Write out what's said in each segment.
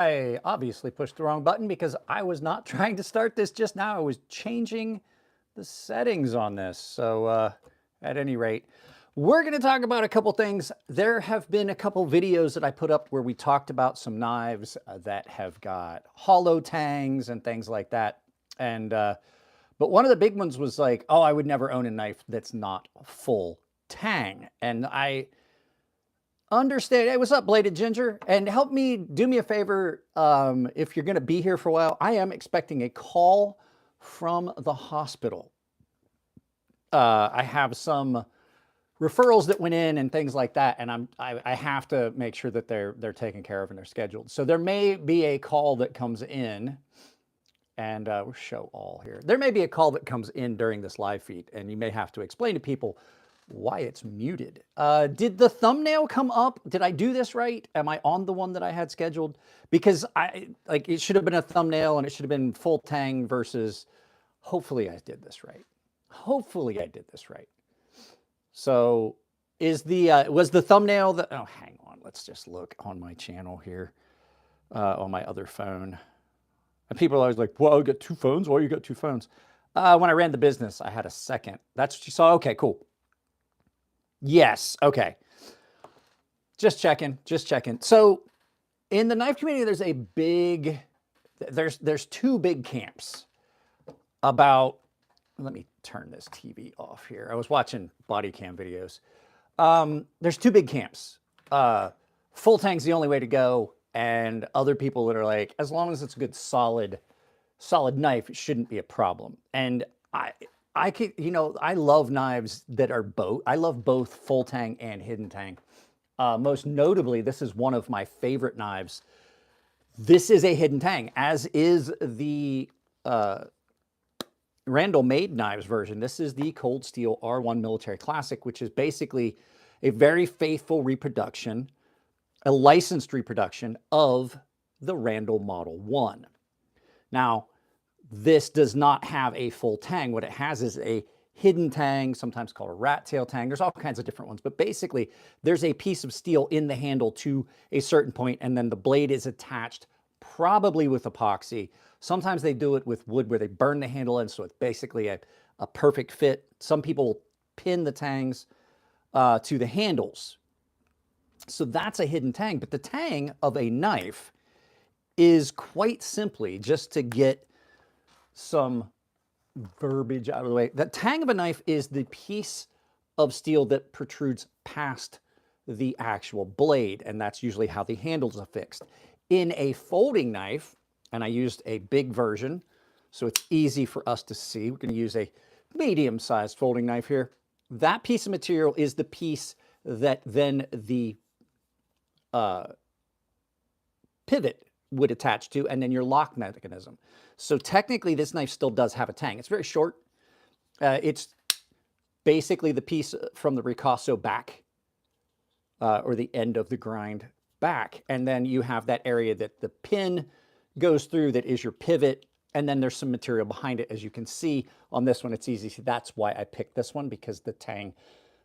I obviously pushed the wrong button because I was not trying to start this just now. I was changing the settings on this. So at any rate, we're going to talk about a couple things. There have been a couple videos that I put up where we talked about some knives that have got hollow tangs and things like that. And but one of the big ones was like, oh, I would never own a knife that's not full tang. And I understand. Hey, what's up, Bladed Ginger? And help me, do me a favor, if you're going to be here for a while. I am expecting a call from the hospital. I have some referrals that went in and things like that, and I have to make sure that they're taken care of and they're scheduled. So there may be a call that comes in, and we'll show all here. There may be a call that comes in during this live feed, and you may have to explain to people why it's muted. Did the thumbnail come up? Did I do this right? Am I on the one that I had scheduled? Because it should have been a thumbnail and it should have been full tang versus, hopefully I did this right. Hopefully I did this right. So is the, was the thumbnail the, oh, hang on. Let's just look on my channel here, on my other phone. And people are always like, well, you got two phones? Why you got two phones? When I ran the business, I had a second. That's what you saw? Okay, cool. Yes, okay. Just checking, just checking. So in the knife community, there's a big, there's two big camps about, let me turn this TV off here. I was watching body cam videos. There's two big camps. Full tang's the only way to go, and other people that are like, as long as it's a good solid knife, it shouldn't be a problem. And I could, you know, I love knives that are both. I love both full tang and hidden tang. Most notably, this is one of my favorite knives. This is a hidden tang, as is the Randall Made Knives version. This is the Cold Steel R1 Military Classic, which is basically a very faithful reproduction, a licensed reproduction of the Randall Model 1. Now, this does not have a full tang. What it has is a hidden tang, sometimes called a rat tail tang. There's all kinds of different ones, but basically there's a piece of steel in the handle to a certain point, and then the blade is attached probably with epoxy. Sometimes they do it with wood where they burn the handle in, so it's basically a perfect fit. Some people pin the tangs to the handles. So that's a hidden tang, but the tang of a knife is quite simply, just to get some verbiage out of the way, the tang of a knife is the piece of steel that protrudes past the actual blade, and that's usually how the handles are fixed. In a folding knife, and I used a big version, so it's easy for us to see. We're going to use a medium-sized folding knife here. That piece of material is the piece that then the pivot would attach to, and then your lock mechanism. So technically, this knife still does have a tang. It's very short. It's basically the piece from the ricasso back, or the end of the grind back. And then you have that area that the pin goes through that is your pivot, and then there's some material behind it. As you can see on this one, it's easy to see. That's why I picked this one, because the tang,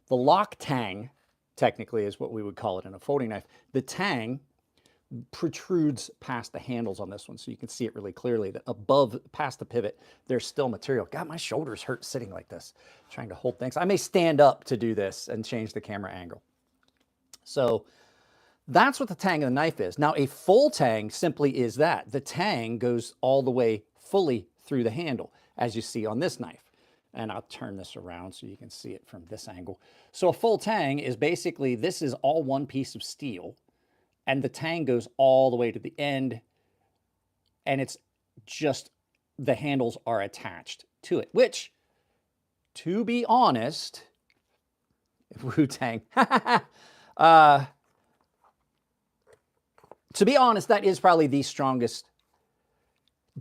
the lock tang, technically is what we would call it in a folding knife. The tang protrudes past the handles on this one, so you can see it really clearly that above, past the pivot, there's still material. God, my shoulders hurt sitting like this, trying to hold things. I may stand up to do this and change the camera angle. So that's what the tang of the knife is. Now, a full tang simply is that. The tang goes all the way fully through the handle, as you see on this knife. And I'll turn this around so you can see it from this angle. So a full tang is basically, this is all one piece of steel, and the tang goes all the way to the end, and it's just, the handles are attached to it, which, to be honest, Wu-Tang, to be honest, that is probably the strongest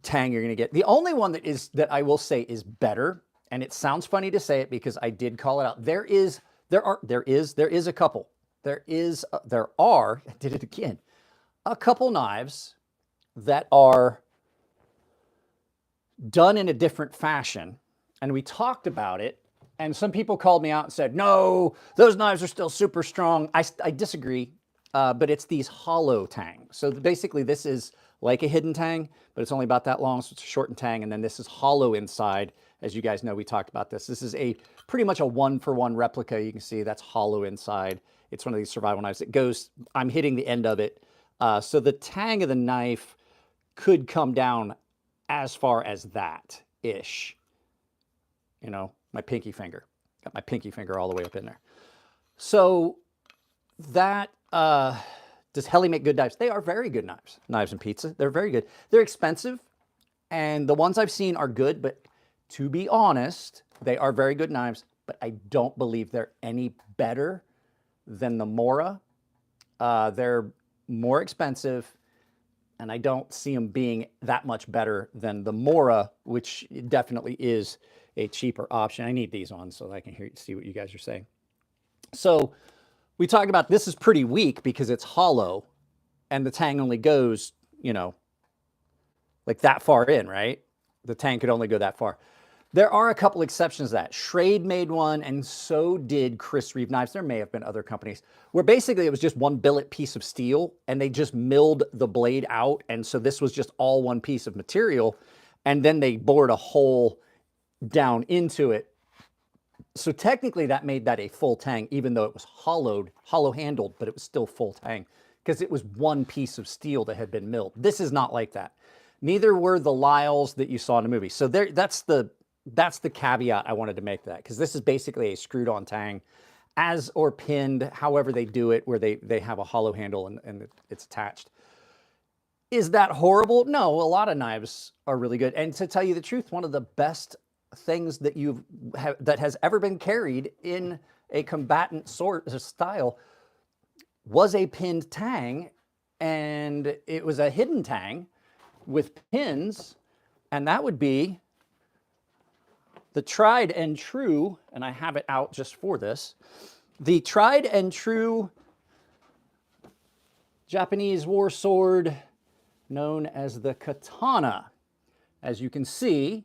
tang you're going to get. The only one that I will say is better, and it sounds funny to say it because I did call it out. There is a couple. There are, I did it again, a couple knives that are done in a different fashion, and we talked about it, and some people called me out and said, no, those knives are still super strong. I disagree, but it's these hollow tangs. So basically this is like a hidden tang, but it's only about that long, so it's a shortened tang. And then this is hollow inside. As you guys know, we talked about this. This is a pretty much a one-for-one replica. You can see that's hollow inside. It's one of these survival knives. It goes, I'm hitting the end of it. So the tang of the knife could come down as far as that-ish. You know, my pinky finger. Got my pinky finger all the way up in there. So that, does Heli make good knives? They are very good knives. Knives and Pizza, they're very good. They're expensive, and the ones I've seen are good, but to be honest, they are very good knives, but I don't believe they're any better than the Mora. They're more expensive, and I don't see them being that much better than the Mora, which definitely is a cheaper option. I need these on so that I can see what you guys are saying. So we talked about this is pretty weak because it's hollow, and the tang only goes, you know, like that far in, right? The tang could only go that far. There are a couple exceptions to that. Schrade made one, and so did Chris Reeve Knives. There may have been other companies where basically it was just one billet piece of steel, and they just milled the blade out, and so this was just all one piece of material, and then they bored a hole down into it. So technically that made that a full tang, even though it was hollow handled, but it was still full tang because it was one piece of steel that had been milled. This is not like that. Neither were the Lyles that you saw in the movie. So that's the caveat I wanted to make to that, because this is basically a screwed on tang, as or pinned, however they do it, where they have a hollow handle and it's attached. Is that horrible? No, a lot of knives are really good. And to tell you the truth, one of the best things that that has ever been carried in a combatant sort of style was a pinned tang, and it was a hidden tang with pins, and that would be the tried and true, and I have it out just for this, the tried and true Japanese war sword known as the katana. As you can see,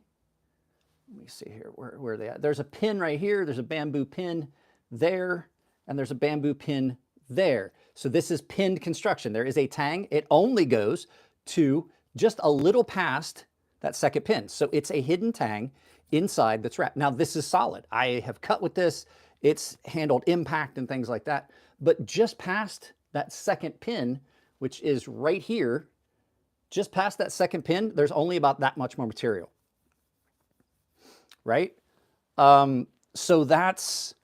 let me see here, where are they at? There's a pin right here, there's a bamboo pin there, and there's a bamboo pin there. So this is pinned construction. There is a tang. It only goes to just a little past that second pin. So it's a hidden tang inside that's wrapped. Now this is solid. I have cut with this. It's handled impact and things like that. But just past that second pin, which is right here, just past that second pin, there's only about that much more material. Right? So that's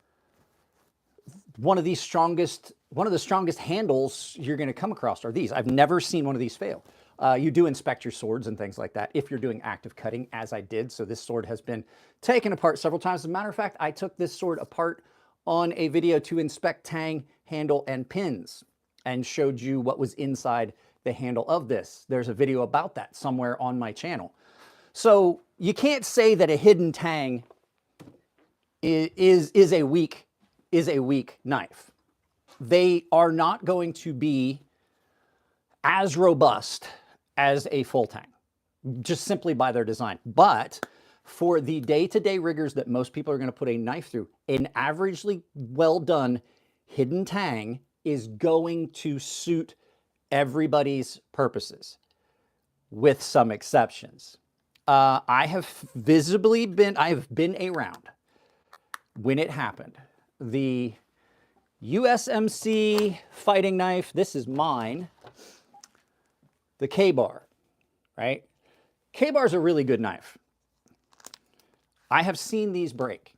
one of the strongest handles you're going to come across are these. I've never seen one of these fail. You do inspect your swords and things like that if you're doing active cutting, as I did. So this sword has been taken apart several times. As a matter of fact, I took this sword apart on a video to inspect tang, handle, and pins and showed you what was inside the handle of this. There's a video about that somewhere on my channel. So you can't say that a hidden tang is a weak knife. They are not going to be as robust as a full tang, just simply by their design. But for the day-to-day riggers that most people are going to put a knife through, an averagely well done hidden tang is going to suit everybody's purposes, with some exceptions. I have been around when it happened. The USMC fighting knife, this is mine, the Kabar, right? Kabar is a really good knife. I have seen these break.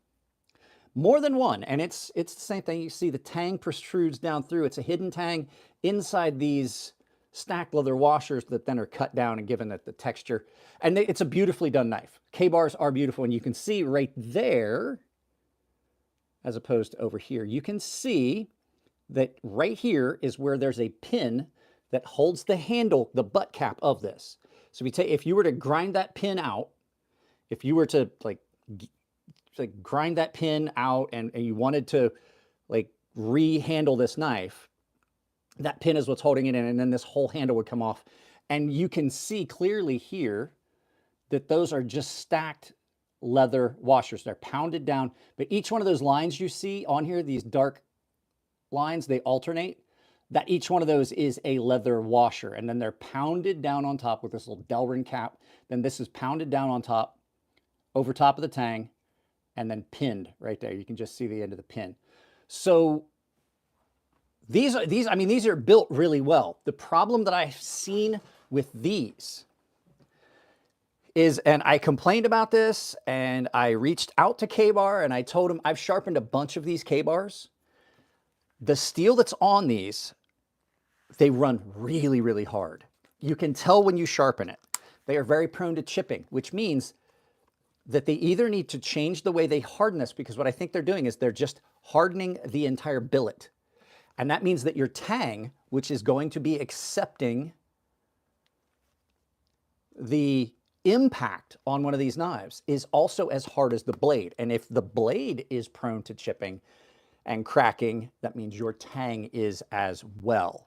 More than one, and it's the same thing. You see the tang protrudes down through. It's a hidden tang inside these stacked leather washers that then are cut down and given the texture. And it's a beautifully done knife. K-bars are beautiful, and you can see right there, as opposed to over here, you can see that right here is where there's a pin that holds the handle, the butt cap of this. So if you were to grind that pin out, if you were to like grind that pin out and you wanted to like re-handle this knife, that pin is what's holding it in, and then this whole handle would come off. And you can see clearly here that those are just stacked leather washers. They're pounded down, but each one of those lines you see on here, these dark lines, they alternate. that each one of those is a leather washer. And then they're pounded down on top with this little Delrin cap. Then this is pounded down on top, over top of the tang, and then pinned right there. You can just see the end of the pin. So these are built really well. The problem that I've seen with these is, and I complained about this, and I reached out to Kabar, and I told him I've sharpened a bunch of these Kabars. The steel that's on these, they run really, really hard. You can tell when you sharpen it. They are very prone to chipping, which means that they either need to change the way they harden this, because what I think they're doing is they're just hardening the entire billet. And that means that your tang, which is going to be accepting the impact on one of these knives, is also as hard as the blade. And if the blade is prone to chipping and cracking, that means your tang is as well.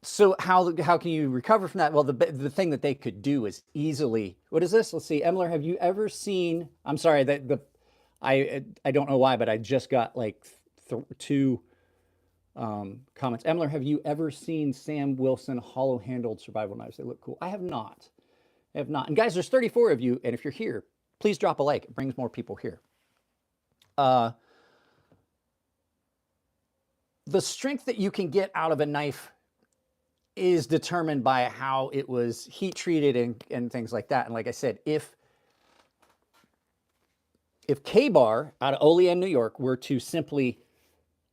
So how can you recover from that? Well, the thing that they could do is easily, what is this? Let's see, Emler, have you ever seen, I'm sorry, I don't know why, but I just got like two comments. Emler, have you ever seen Sam Wilson hollow-handled survival knives? They look cool. I have not. I have not. And guys, there's 34 of you, and if you're here, please drop a like. It brings more people here. The strength that you can get out of a knife is determined by how it was heat treated and things like that. And like I said, if Kabar out of Olean, New York, were to simply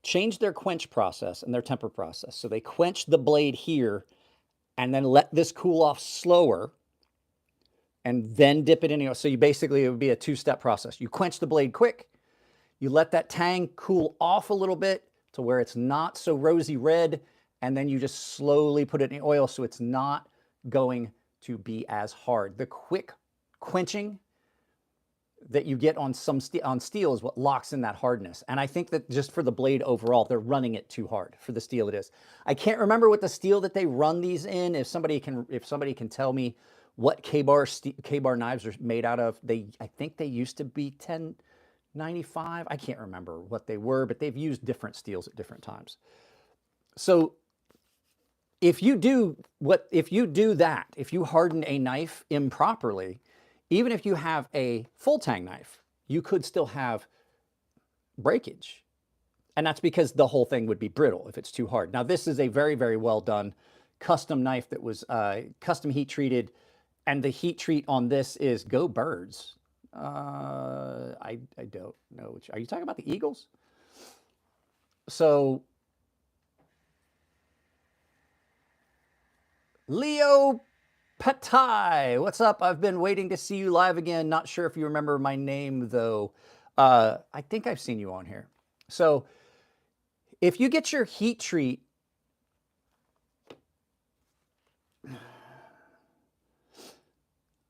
change their quench process and their temper process, so they quench the blade here and then let this cool off slower and then dip it in. So you basically, it would be a two-step process. You quench the blade quick, you let that tang cool off a little bit to where it's not so rosy red, and then you just slowly put it in the oil so it's not going to be as hard. The quick quenching that you get on steel is what locks in that hardness. And I think that just for the blade overall, they're running it too hard for the steel it is. I can't remember what the steel that they run these in. If somebody can tell me what Kabar knives are made out of, I think they used to be 1095. I can't remember what they were, but they've used different steels at different times. So if you do that, if you harden a knife improperly, even if you have a full tang knife, you could still have breakage. And that's because the whole thing would be brittle if it's too hard. Now, this is a very, very well done custom knife that was custom heat treated. And the heat treat on this is Go Birds. I don't know. Are you talking about the Eagles? So Leo Patai, what's up? I've been waiting to see you live again. Not sure if you remember my name, though. I think I've seen you on here. So if you get your heat treat,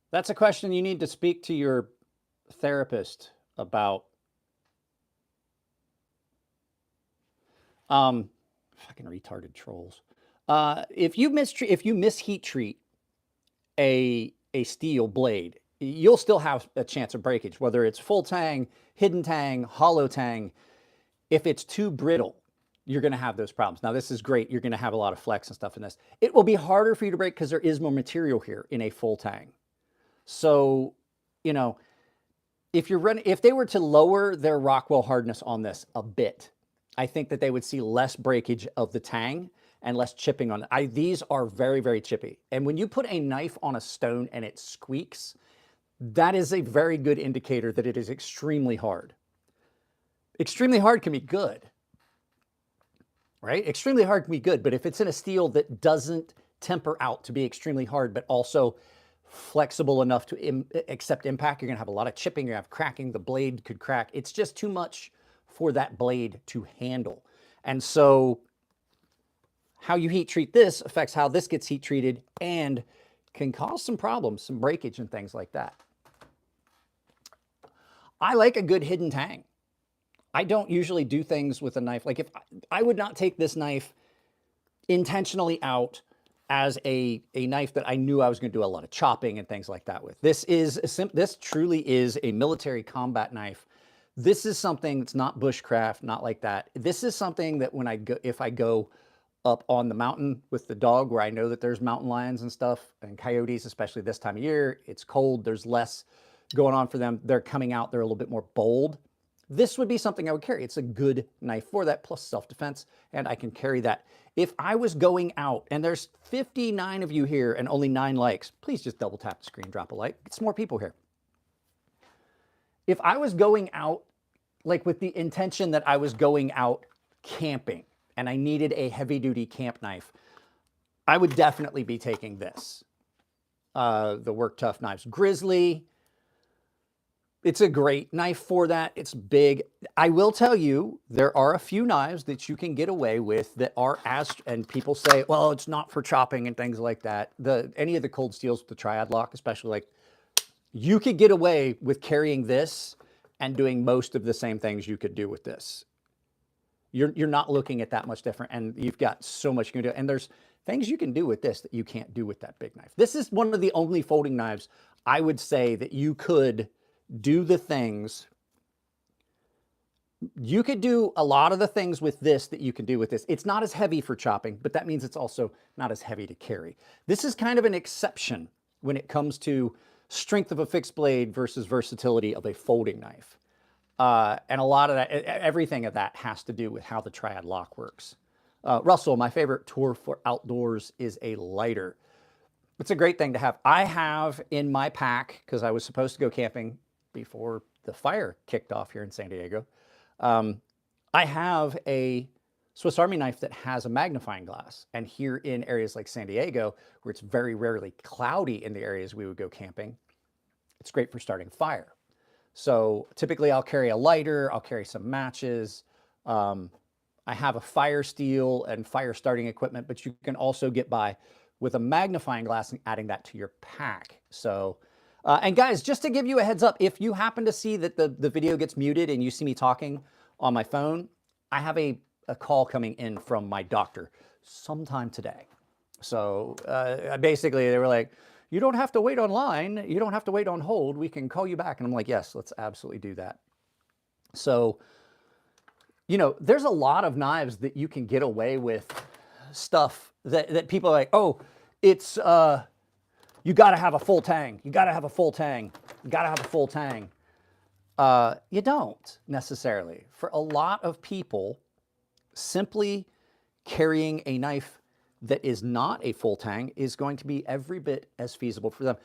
that's a question you need to speak to your therapist about. Fucking retarded trolls. If you misheat treat a steel blade, you'll still have a chance of breakage, whether it's full tang, hidden tang, hollow tang. If it's too brittle, you're going to have those problems. Now, this is great. You're going to have a lot of flex and stuff in this. It will be harder for you to break because there is more material here in a full tang. So, you know, if they were to lower their Rockwell hardness on this a bit, I think that they would see less breakage of the tang and less chipping on it. These are very, very chippy. And when you put a knife on a stone and it squeaks, that is a very good indicator that it is extremely hard. Extremely hard can be good, right? Extremely hard can be good, but if it's in a steel that doesn't temper out to be extremely hard, but also flexible enough to accept impact, you're gonna have a lot of chipping, you're gonna have cracking, the blade could crack. It's just too much for that blade to handle. And so how you heat treat this affects how this gets heat treated and can cause some problems, some breakage and things like that. I like a good hidden tang. I don't usually do things with a knife. Like if I would not take this knife intentionally out as a knife that I knew I was going to do a lot of chopping and things like that with. This truly is a military combat knife This is something that's not bushcraft, not like that. This is something that when I go, if I go up on the mountain with the dog where I know that there's mountain lions and stuff and coyotes, especially this time of year, it's cold, there's less going on for them. They're coming out, they're a little bit more bold. This would be something I would carry. It's a good knife for that, plus self-defense, and I can carry that. If I was going out, and there's 59 of you here and only 9 likes, please just double tap the screen, drop a like. Get some more people here. If I was going out, like with the intention that I was going out camping and I needed a heavy-duty camp knife, I would definitely be taking this. The Work Tough Knives Grizzly. It's a great knife for that. It's big. I will tell you, there are a few knives that you can get away with that are as, and people say, well, it's not for chopping and things like that. Any of the cold steels with the triad lock, especially, like, you could get away with carrying this and doing most of the same things you could do with this. You're not looking at that much different, and you've got so much you can do. And there's things you can do with this that you can't do with that big knife. This is one of the only folding knives I would say that you could do the things. You could do a lot of the things with this that you can do with this. It's not as heavy for chopping, but that means it's also not as heavy to carry. This is kind of an exception when it comes to strength of a fixed blade versus versatility of a folding knife. And a lot of that, everything of that has to do with how the triad lock works. Russell, my favorite tool for outdoors is a lighter. It's a great thing to have. I have in my pack, because I was supposed to go camping before the fire kicked off here in San Diego, I have a Swiss Army knife that has a magnifying glass. And here in areas like San Diego, where it's very rarely cloudy in the areas we would go camping, it's great for starting fire. So typically I'll carry a lighter, I'll carry some matches. I have a fire steel and fire starting equipment, but you can also get by with a magnifying glass and adding that to your pack. So, and guys, just to give you a heads up, if you happen to see that the video gets muted and you see me talking on my phone, I have a call coming in from my doctor sometime today. So basically they were like, you don't have to wait online. You don't have to wait on hold. We can call you back. And I'm like, yes, let's absolutely do that. So, you know, there's a lot of knives that you can get away with stuff that people are like, oh, it's, you got to have a full tang. You got to have a full tang. You got to have a full tang. You don't necessarily. For a lot of people, simply carrying a knife that is not a full tang is going to be every bit as feasible for them.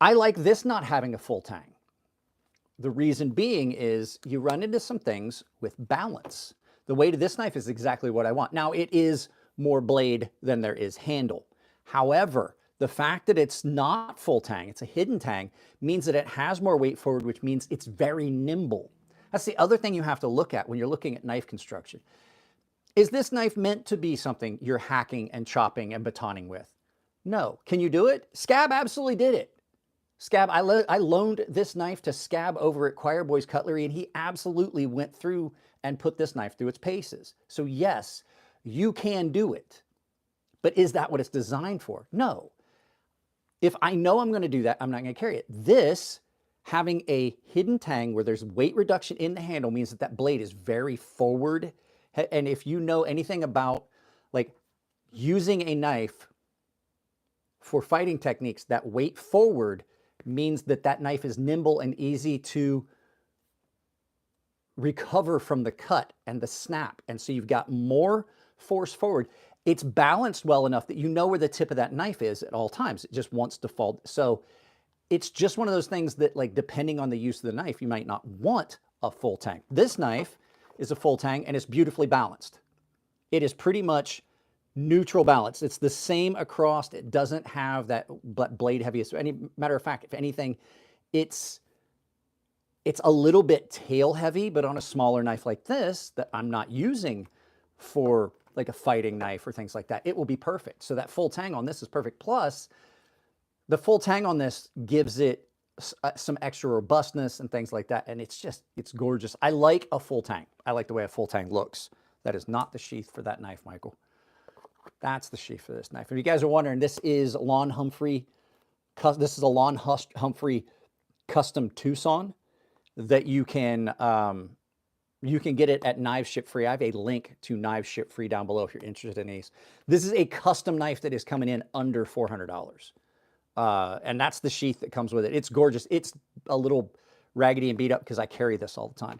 I like this not having a full tang. The reason being is you run into some things with balance. The weight of this knife is exactly what I want. Now, it is more blade than there is handle. However, the fact that it's not full tang, it's a hidden tang, means that it has more weight forward, which means it's very nimble. That's the other thing you have to look at when you're looking at knife construction. Is this knife meant to be something you're hacking and chopping and batoning with? No. Can you do it? Scab absolutely did it. Scab, I loaned this knife to Scab over at Choir Boys Cutlery, and he absolutely went through and put this knife through its paces. So yes, you can do it. But is that what it's designed for? No. If I know I'm going to do that, I'm not going to carry it. This, having a hidden tang where there's weight reduction in the handle, means that that blade is very forward. And if you know anything about like using a knife for fighting techniques, that weight forward means that that knife is nimble and easy to recover from the cut and the snap. And so you've got more force forward. It's balanced well enough that you know where the tip of that knife is at all times. It just wants to fall. So it's just one of those things that, like, depending on the use of the knife, you might not want a full tang. This knife is a full tang and it's beautifully balanced. It is pretty much neutral balance. It's the same across. It doesn't have that blade heaviness. So matter of fact, if anything, it's a little bit tail heavy, but on a smaller knife like this that I'm not using for like a fighting knife or things like that, it will be perfect. So that full tang on this is perfect. Plus, the full tang on this gives it some extra robustness and things like that. And it's gorgeous. I like a full tang. I like the way a full tang looks. That is not the sheath for that knife, Michael. That's the sheath for this knife. If you guys are wondering, this is Lon Humphrey. This is a Lon Humphrey custom Tucson. that you can get it at Knives Ship Free. I have a link to Knives Ship Free down below if you're interested in these. This is a custom knife that is coming in under $400. And that's the sheath that comes with it. It's gorgeous. It's a little raggedy and beat up because I carry this all the time.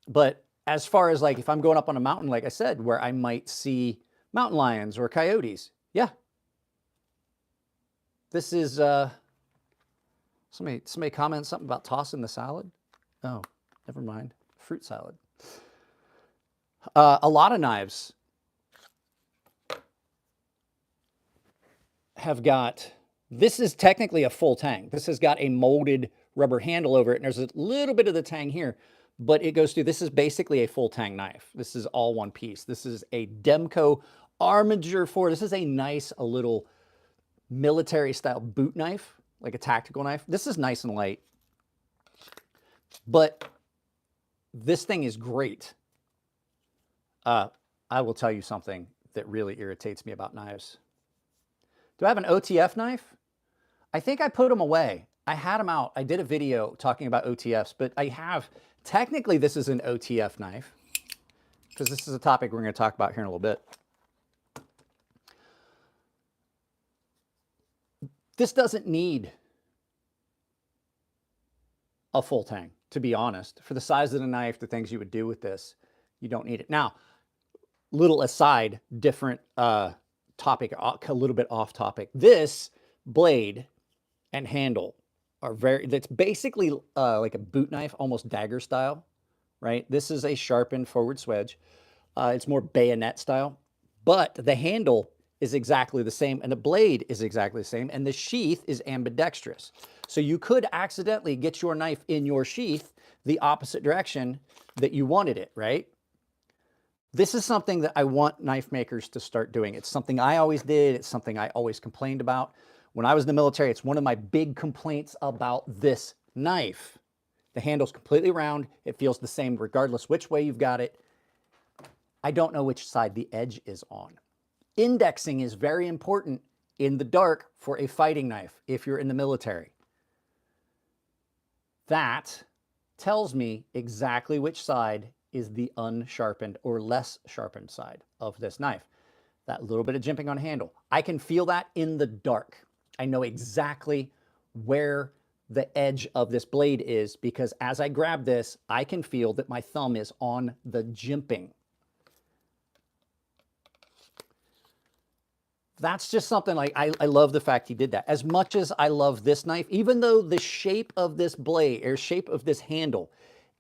But as far as like if I'm going up on a mountain, like I said, where I might see mountain lions or coyotes, yeah. This is, somebody commented something about tossing the salad. Oh, never mind. Fruit salad. A lot of knives have got, this is technically a full tang. This has got a molded rubber handle over it, and there's a little bit of the tang here, but it goes through. This is basically a full tang knife. This is all one piece. This is a Demco Armiger 4. This is a nice, a little military style boot knife, like a tactical knife. This is nice and light, but this thing is great. I will tell you something that really irritates me about knives. Do I have an OTF knife? I think I put them away. I had them out. I did a video talking about OTFs, but I have, technically this is an OTF knife because this is a topic we're going to talk about here in a little bit. This doesn't need a full tang, to be honest. For the size of the knife, the things you would do with this, you don't need it. Now, little aside, different topic, a little bit off topic. This blade and handle are that's basically like a boot knife, almost dagger style, right? This is a sharpened forward swedge. It's more bayonet style, but the handle is exactly the same and the blade is exactly the same and the sheath is ambidextrous. So you could accidentally get your knife in your sheath the opposite direction that you wanted it, right? This is something that I want knife makers to start doing. It's something I always did. It's something I always complained about. When I was in the military, it's one of my big complaints about this knife. The handle's completely round. It feels the same regardless which way you've got it. I don't know which side the edge is on. Indexing is very important in the dark for a fighting knife if you're in the military. That tells me exactly which side is the unsharpened or less sharpened side of this knife. That little bit of jimping on handle. I can feel that in the dark. I know exactly where the edge of this blade is because as I grab this, I can feel that my thumb is on the jimping. That's just something like, I love the fact he did that. As much as I love this knife, even though the shape of this blade or shape of this handle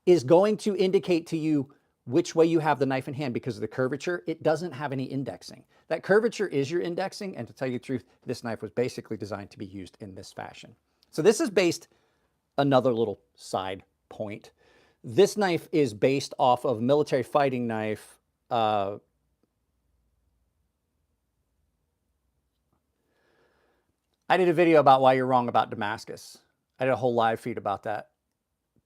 is going to indicate to you which way you have the knife in hand because of the curvature, it doesn't have any indexing. That curvature is your indexing, and to tell you the truth, this knife was basically designed to be used in this fashion. So this is based, another little side point. This knife is based off of military fighting knife. I did a video about why you're wrong about Damascus. I did a whole live feed about that.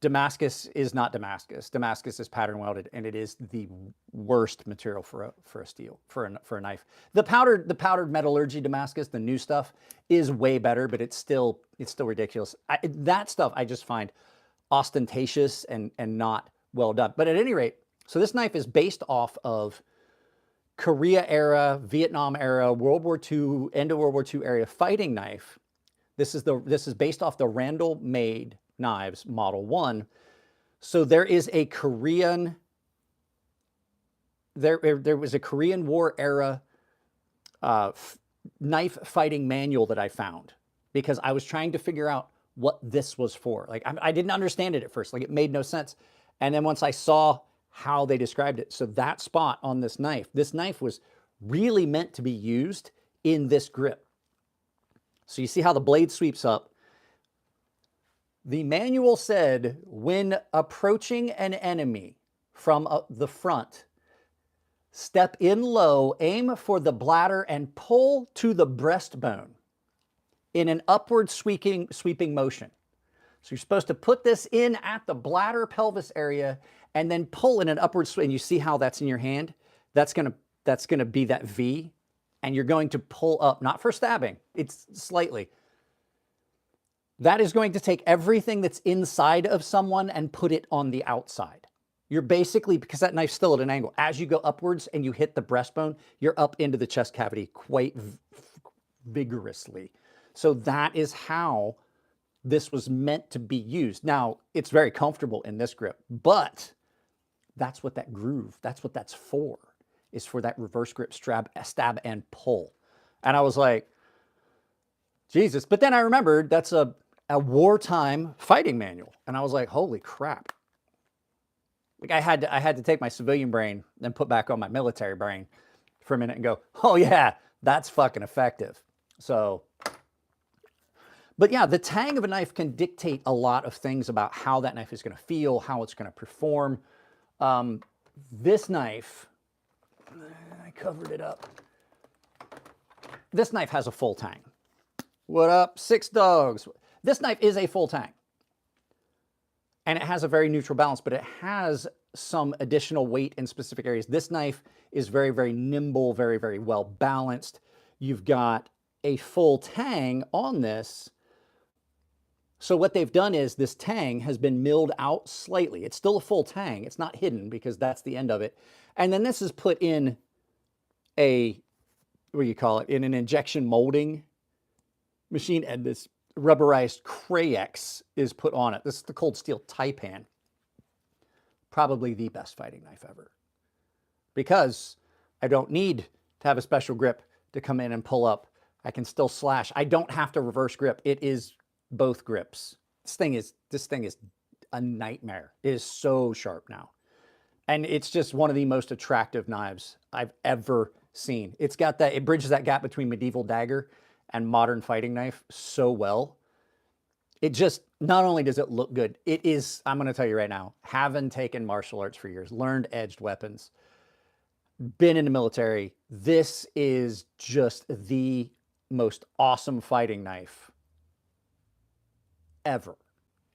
Damascus is not Damascus. Damascus is pattern welded, and it is the worst material for a steel, for a knife. The powdered metallurgy Damascus, the new stuff, is way better, but it's still ridiculous. That stuff I just find ostentatious and not well done. But at any rate, so this knife is based off of Korea era, Vietnam era, World War II, end of World War II area fighting knife. This is based off the Randall made knives model 1. So there is a Korean, there was a Korean War era knife fighting manual that I found because I was trying to figure out what this was for. Like I didn't understand it at first, like it made no sense. And then once I saw how they described it, so that spot on this knife was really meant to be used in this grip. So you see how the blade sweeps up. The manual said, when approaching an enemy from the front, step in low, aim for the bladder, and pull to the breastbone in an upward sweeping motion. So you're supposed to put this in at the bladder pelvis area and then pull in an upward swing. And you see how that's in your hand? That's gonna be that V, and you're going to pull up, not for stabbing, it's slightly. that is going to take everything that's inside of someone and put it on the outside. You're basically, because that knife's still at an angle, as you go upwards and you hit the breastbone, you're up into the chest cavity quite vigorously. So that is how this was meant to be used. Now, it's very comfortable in this grip, but that's what that groove, that's what that's for, is for that reverse grip stab and pull. And I was like, Jesus. But then I remembered that's a wartime fighting manual. And I was like, holy crap. Like I had to take my civilian brain and put back on my military brain for a minute and go, oh yeah, that's fucking effective. So, but yeah, the tang of a knife can dictate a lot of things about how that knife is going to feel, how it's going to perform. This knife, I covered it up. This knife has a full tang. What up, Six Dogs? This knife is a full tang. And it has a very neutral balance, but it has some additional weight in specific areas. This knife is very, very nimble, very, very well balanced. You've got a full tang on this. So what they've done is this tang has been milled out slightly. It's still a full tang. It's not hidden because that's the end of it. And then this is put in a, what do you call it, in an injection molding machine, and this rubberized Crayex is put on it. This is the cold steel Taipan. Probably the best fighting knife ever. Because I don't need to have a special grip to come in and pull up. I can still slash. I don't have to reverse grip. It is both grips. This thing is a nightmare. It is so sharp now. And it's just one of the most attractive knives I've ever seen. It's got that, it bridges that gap between medieval dagger and modern fighting knife so well. It just, not only does it look good, it is, I'm going to tell you right now, having taken martial arts for years, learned edged weapons, been in the military, this is just the most awesome fighting knife ever.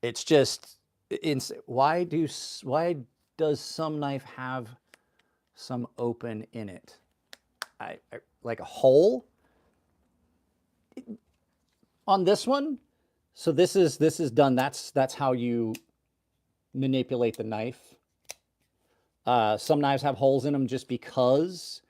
It's just, why does some knife have some open in it? Like a hole on this one. So this is done. That's how you manipulate the knife. Some knives have holes in them just because.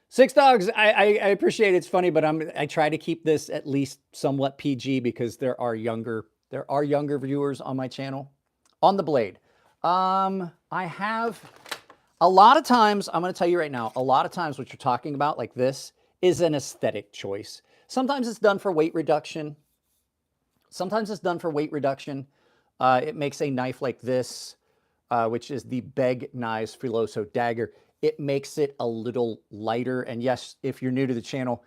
Six Dogs, I appreciate it. It's funny, but I try to keep this at least somewhat PG because there are younger viewers on my channel. On the blade, I have a lot of times, I'm going to tell you right now, a lot of times what you're talking about like this is an aesthetic choice. Sometimes it's done for weight reduction. Sometimes it's done for weight reduction. It makes a knife like this, which is the Beg Knives Filoso Dagger. It makes it a little lighter. And yes, if you're new to the channel,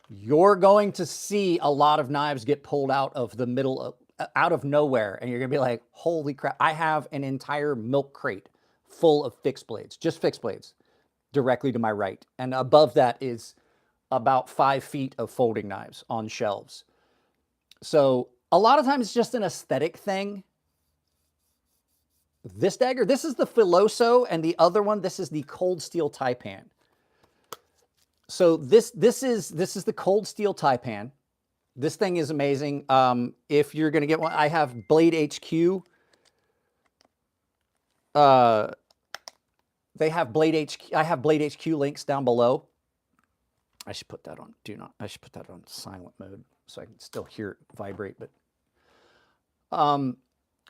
you're going to see a lot of knives get pulled out of the middle, out of nowhere. And you're going to be like, holy crap. I have an entire milk crate full of fixed blades, just fixed blades, directly to my right. And above that is about 5 feet of folding knives on shelves. So a lot of times it's just an aesthetic thing. This dagger, this is the Filoso, and the other one, this is the cold steel Taipan. So this is the cold steel Taipan. This thing is amazing. If you're going to get one, I have Blade HQ. They have Blade HQ. I have Blade HQ links down below. I should put that on I should put that on silent mode so I can still hear it vibrate. But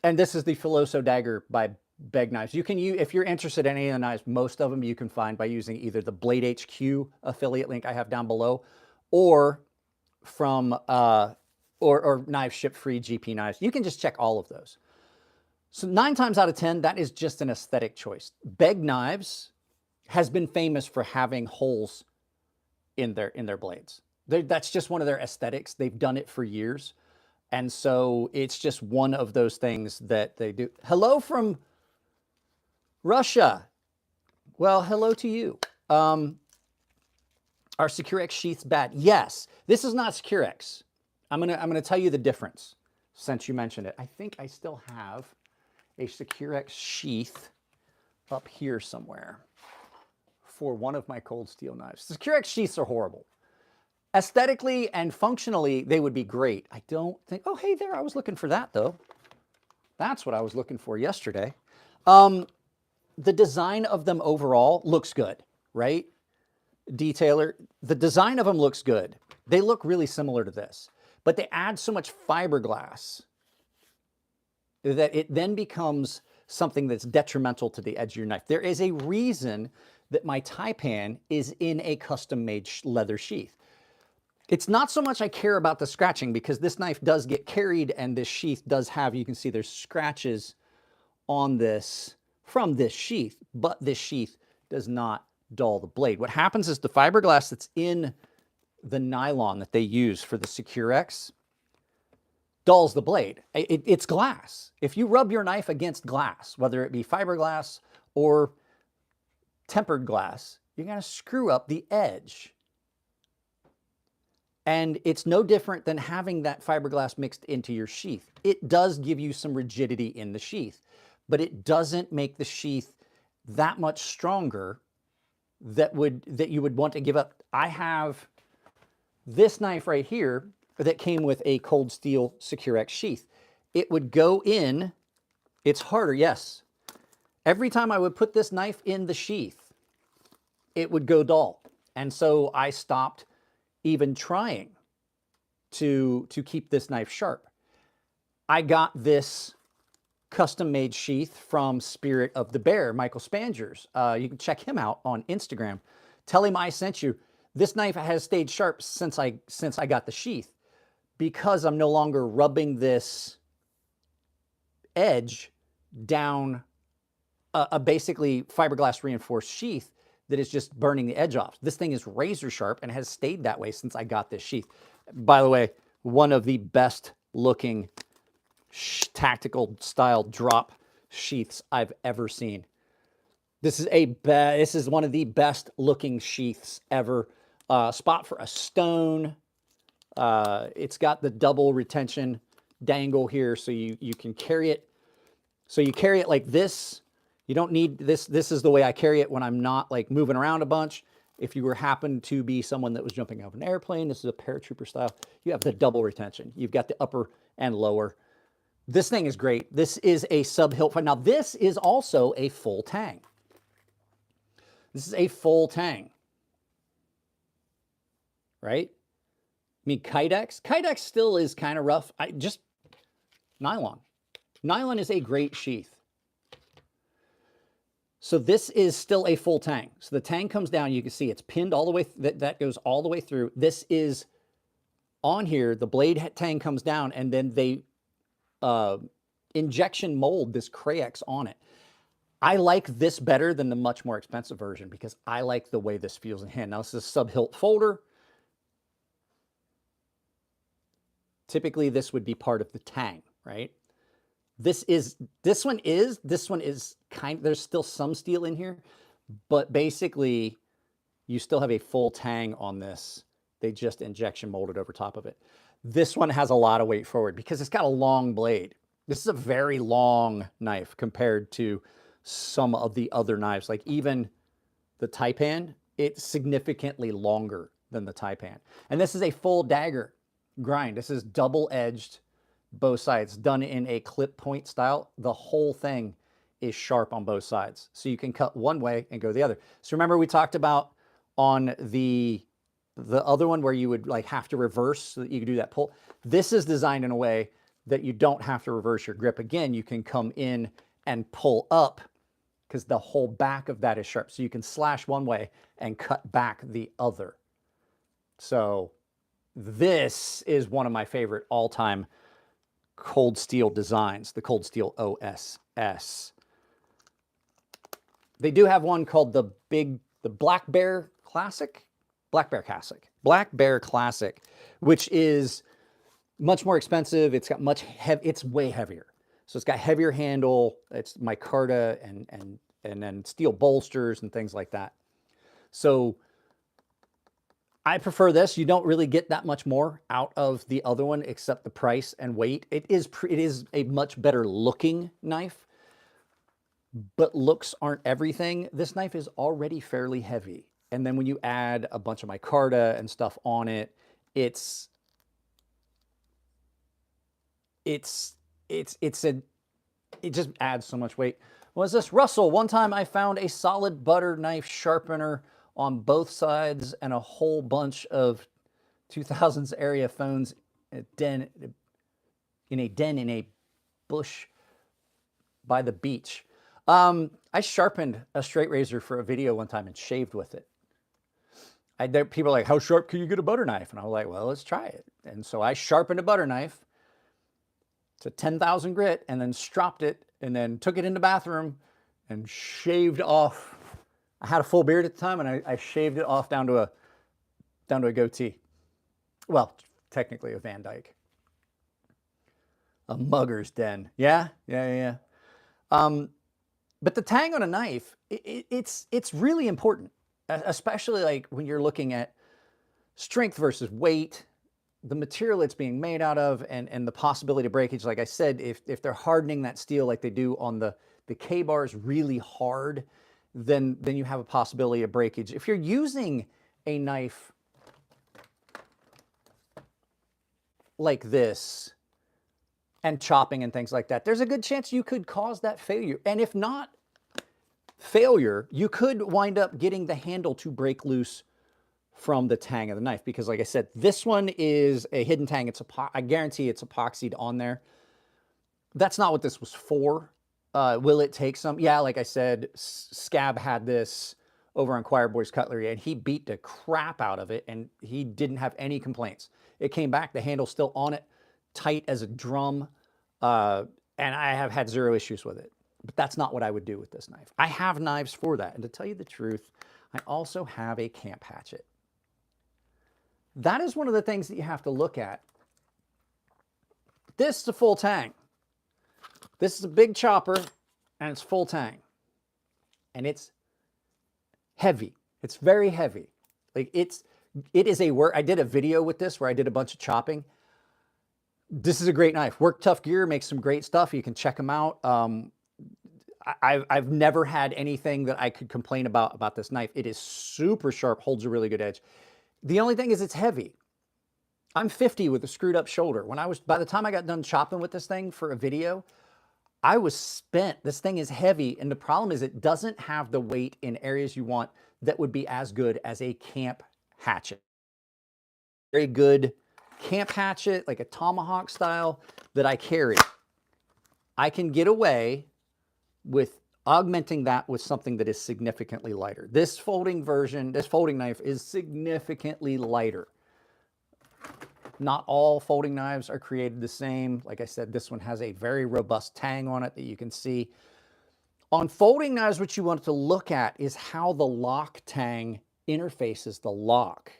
and this is the Filoso dagger by Beg Knives. You can use, if you're interested in any of the knives, most of them you can find by using either the Blade HQ affiliate link I have down below, or from or Knives Ship Free GP Knives. You can just check all of those. So 9 times out of 10, that is just an aesthetic choice. Beg Knives has been famous for having holes in their blades. That's just one of their aesthetics. They've done it for years. And so it's just one of those things that they do. Hello from Russia. Well, hello to you. Are Securex sheaths bad? Yes. This is not Securex. I'm gonna tell you the difference since you mentioned it. I think I still have a Securex sheath up here somewhere for one of my cold steel knives. Securex sheaths are horrible. Aesthetically and functionally, they would be great. I don't think, oh, hey there, I was looking for that though. That's what I was looking for yesterday. The design of them overall looks good, right? Detailer, the design of them looks good. They look really similar to this, but they add so much fiberglass that it then becomes something that's detrimental to the edge of your knife. There is a reason that my Taipan is in a custom-made leather sheath. It's not so much I care about the scratching, because this knife does get carried and this sheath does have, you can see there's scratches on this from this sheath, but this sheath does not dull the blade. What happens is the fiberglass that's in the nylon that they use for the Secure-X dulls the blade. It's glass. If you rub your knife against glass, whether it be fiberglass or tempered glass, you're going to screw up the edge. And it's no different than having that fiberglass mixed into your sheath. It does give you some rigidity in the sheath, but it doesn't make the sheath that much stronger that you would want to give up. I have this knife right here that came with a cold steel Secure-X sheath. It would go in, it's harder, yes. Every time I would put this knife in the sheath, it would go dull. And so I stopped even trying to keep this knife sharp. I got this custom-made sheath from Spirit of the Bear, Michael Spangers. You can check him out on Instagram. Tell him I sent you. This knife has stayed sharp since I got the sheath, because I'm no longer rubbing this edge down a basically fiberglass reinforced sheath that is just burning the edge off. This thing is razor sharp and has stayed that way since I got this sheath. By the way, one of the best looking tactical style drop sheaths I've ever seen. This is one of the best looking sheaths ever. Spot for a stone. It's got the double retention dangle here, so you can carry it. So you carry it like this. You don't need this. This is the way I carry it when I'm not like moving around a bunch. If you happen to be someone that was jumping out of an airplane, this is a paratrooper style. You have the double retention. You've got the upper and lower. This thing is great. This is a sub-hilt. Now this is also a full tang. This is a full tang, right? I mean, Kydex still is kind of rough. Just nylon. Nylon is a great sheath. So this is still a full tang. So the tang comes down, you can see it's pinned all the way, that goes all the way through. This is on here, the blade tang comes down, and then they injection mold this Cray-X on it. I like this better than the much more expensive version because I like the way this feels in hand. Now this is a sub-hilt folder. Typically this would be part of the tang, right? This one is there's still some steel in here, but basically you still have a full tang on this. They just injection molded over top of it. This one has a lot of weight forward because it's got a long blade. This is a very long knife compared to some of the other knives, like even the Taipan, it's significantly longer than the Taipan. And this is a full dagger grind. This is double-edged, both sides, done in a clip point style. The whole thing is sharp on both sides. So you can cut one way and go the other. So remember we talked about on the other one where you would like have to reverse so that you could do that pull. This is designed in a way that you don't have to reverse your grip. Again, you can come in and pull up because the whole back of that is sharp. So you can slash one way and cut back the other. So this is one of my favorite all-time cold steel designs, the Cold Steel OSS. They do have one called the Black Bear Classic, Black Bear Classic, which is much more expensive. It's got it's way heavier. So it's got heavier handle. It's micarta and then steel bolsters and things like that. So I prefer this. You don't really get that much more out of the other one except the price and weight. It is a much better looking knife, but looks aren't everything. This knife is already fairly heavy. And then when you add a bunch of micarta and stuff on it, It just adds so much weight. What is this? Russell, one time I found a solid butter knife sharpener on both sides and a whole bunch of 2000s area phones in a den in a bush by the beach. I sharpened a straight razor for a video one time and shaved with it. People are like, how sharp can you get a butter knife? And I was like, well, let's try it. And so I sharpened a butter knife to 10,000 grit and then stropped it and then took it in the bathroom and shaved off. I had a full beard at the time, and I shaved it off down to a goatee. Well, technically a Van Dyke. A mugger's den. Yeah. But the tang on a knife, it's really important, especially like when you're looking at strength versus weight, the material it's being made out of, and the possibility of breakage. Like I said, if they're hardening that steel like they do on the Kabars really hard, then you have a possibility of breakage. If you're using a knife like this and chopping and things like that, there's a good chance you could cause that failure. And if not failure, you could wind up getting the handle to break loose from the tang of the knife, because like I said, this one is a hidden tang. I guarantee it's epoxied on there. That's not what this was for. Will it take some? Yeah, like I said, Scab had this over on Choir Boys Cutlery, and he beat the crap out of it, and he didn't have any complaints. It came back, the handle's still on it, tight as a drum, and I have had zero issues with it. But that's not what I would do with this knife. I have knives for that, and to tell you the truth, I also have a camp hatchet. That is one of the things that you have to look at. This is a full tang. This is a big chopper, and it's full tang. And it's heavy. It's very heavy. Like it is a work. I did a video with this where I did a bunch of chopping. This is a great knife. Work Tough Gear makes some great stuff. You can check them out. I've never had anything that I could complain about this knife. It is super sharp, holds a really good edge. The only thing is it's heavy. I'm 50 with a screwed up shoulder. By the time I got done chopping with this thing for a video, I was spent. This thing is heavy, and the problem is it doesn't have the weight in areas you want that would be as good as a camp hatchet. Very good camp hatchet, like a tomahawk style that I carry. I can get away with augmenting that with something that is significantly lighter. This folding knife is significantly lighter. Not all folding knives are created the same. Like I said, this one has a very robust tang on it that you can see. On folding knives, what you want to look at is how the lock tang interfaces the lock.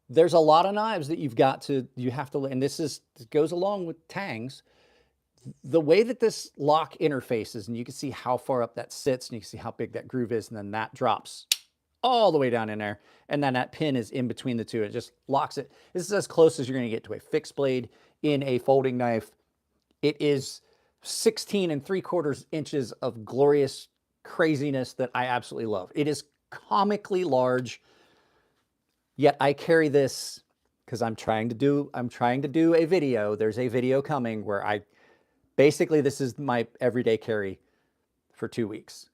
There's a lot of knives that you have to, and this goes along with tangs. The way that this lock interfaces, and you can see how far up that sits, and you can see how big that groove is, and then that drops all the way down in there, and then that pin is in between the two. It just locks it. This is as close as you're going to get to a fixed blade in a folding knife. It is 16 3/4 inches of glorious craziness that I absolutely love. It is comically large, yet I carry this because I'm trying to do a video. There's a video coming where basically this is my everyday carry for 2 weeks.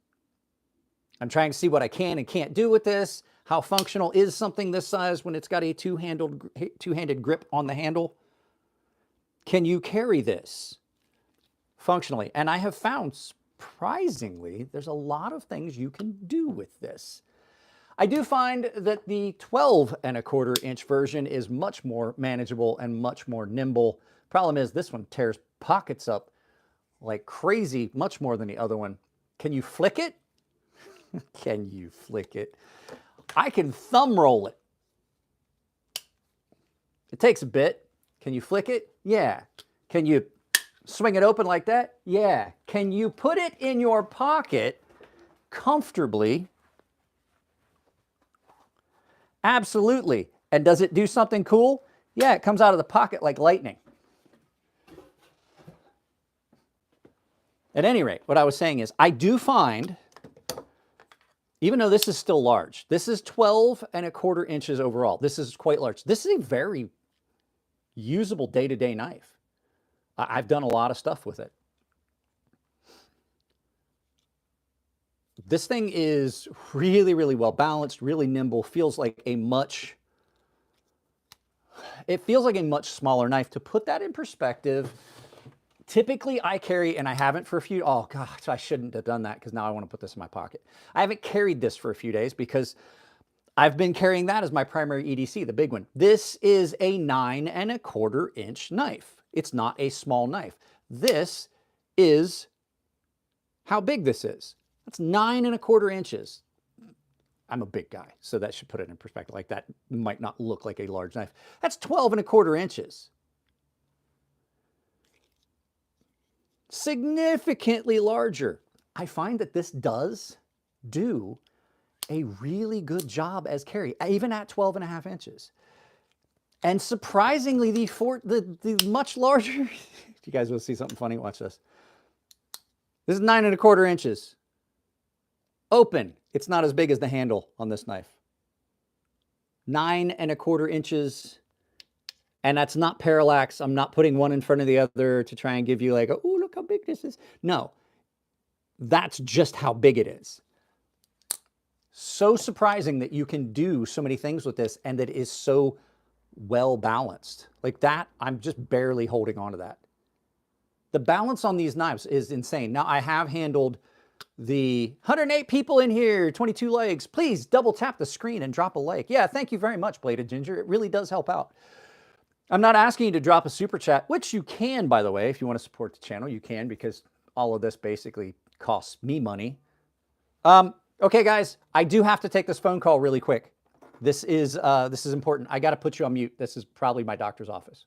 I'm trying to see what I can and can't do with this. How functional is something this size when it's got a two-handed grip on the handle? Can you carry this functionally? And I have found, surprisingly, there's a lot of things you can do with this. I do find that the 12 1/4 inch version is much more manageable and much more nimble. Problem is this one tears pockets up like crazy, much more than the other one. Can you flick it? Can you flick it? I can thumb roll it. It takes a bit. Can you flick it? Yeah. Can you swing it open like that? Yeah. Can you put it in your pocket comfortably? Absolutely. And does it do something cool? Yeah, it comes out of the pocket like lightning. At any rate, what I was saying is I do find even though this is still large. This is 12¼ inches overall. This is quite large. This is a very usable day-to-day knife. I've done a lot of stuff with it. This thing is really, really well balanced, really nimble, feels like a much smaller knife. To put that in perspective, typically I carry, and I haven't for a few, oh gosh, I shouldn't have done that because now I want to put this in my pocket. I haven't carried this for a few days because I've been carrying that as my primary EDC, the big one. This is a 9¼ inch knife. It's not a small knife. This is how big this is. That's 9¼ inches. I'm a big guy, so that should put it in perspective. Like that might not look like a large knife. That's 12¼ inches. Significantly larger. I find that this does do a really good job as carry, even at 12½ inches. And surprisingly, the much larger, you guys will see something funny, watch this. This is 9¼ inches. Open, it's not as big as the handle on this knife. 9¼ inches, and that's not parallax. I'm not putting one in front of the other to try and give you like, oh, look how big this is. No, that's just how big it is. So surprising that you can do so many things with this and that it is so well balanced. Like that, I'm just barely holding on to that. The balance on these knives is insane. Now, I have handled the 108 people in here, 22 likes. Please double tap the screen and drop a like. Yeah, thank you very much, Bladed Ginger. It really does help out. I'm not asking you to drop a super chat, which you can, by the way, if you want to support the channel, you can, because all of this basically costs me money. Okay, guys, I do have to take this phone call really quick. This is important. I got to put you on mute. This is probably my doctor's office.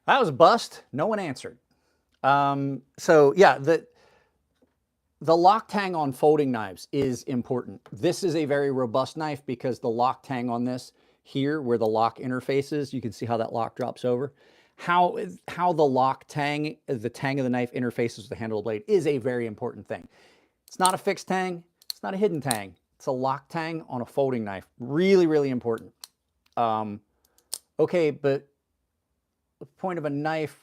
That was a bust. No one answered. So yeah, the lock tang on folding knives is important. This is a very robust knife because the lock tang on this here, where the lock interfaces, you can see how that lock drops over. How the lock tang, the tang of the knife interfaces with the handle of the blade is a very important thing. It's not a fixed tang. It's not a hidden tang. It's a lock tang on a folding knife. Really, really important. Okay, but the point of a knife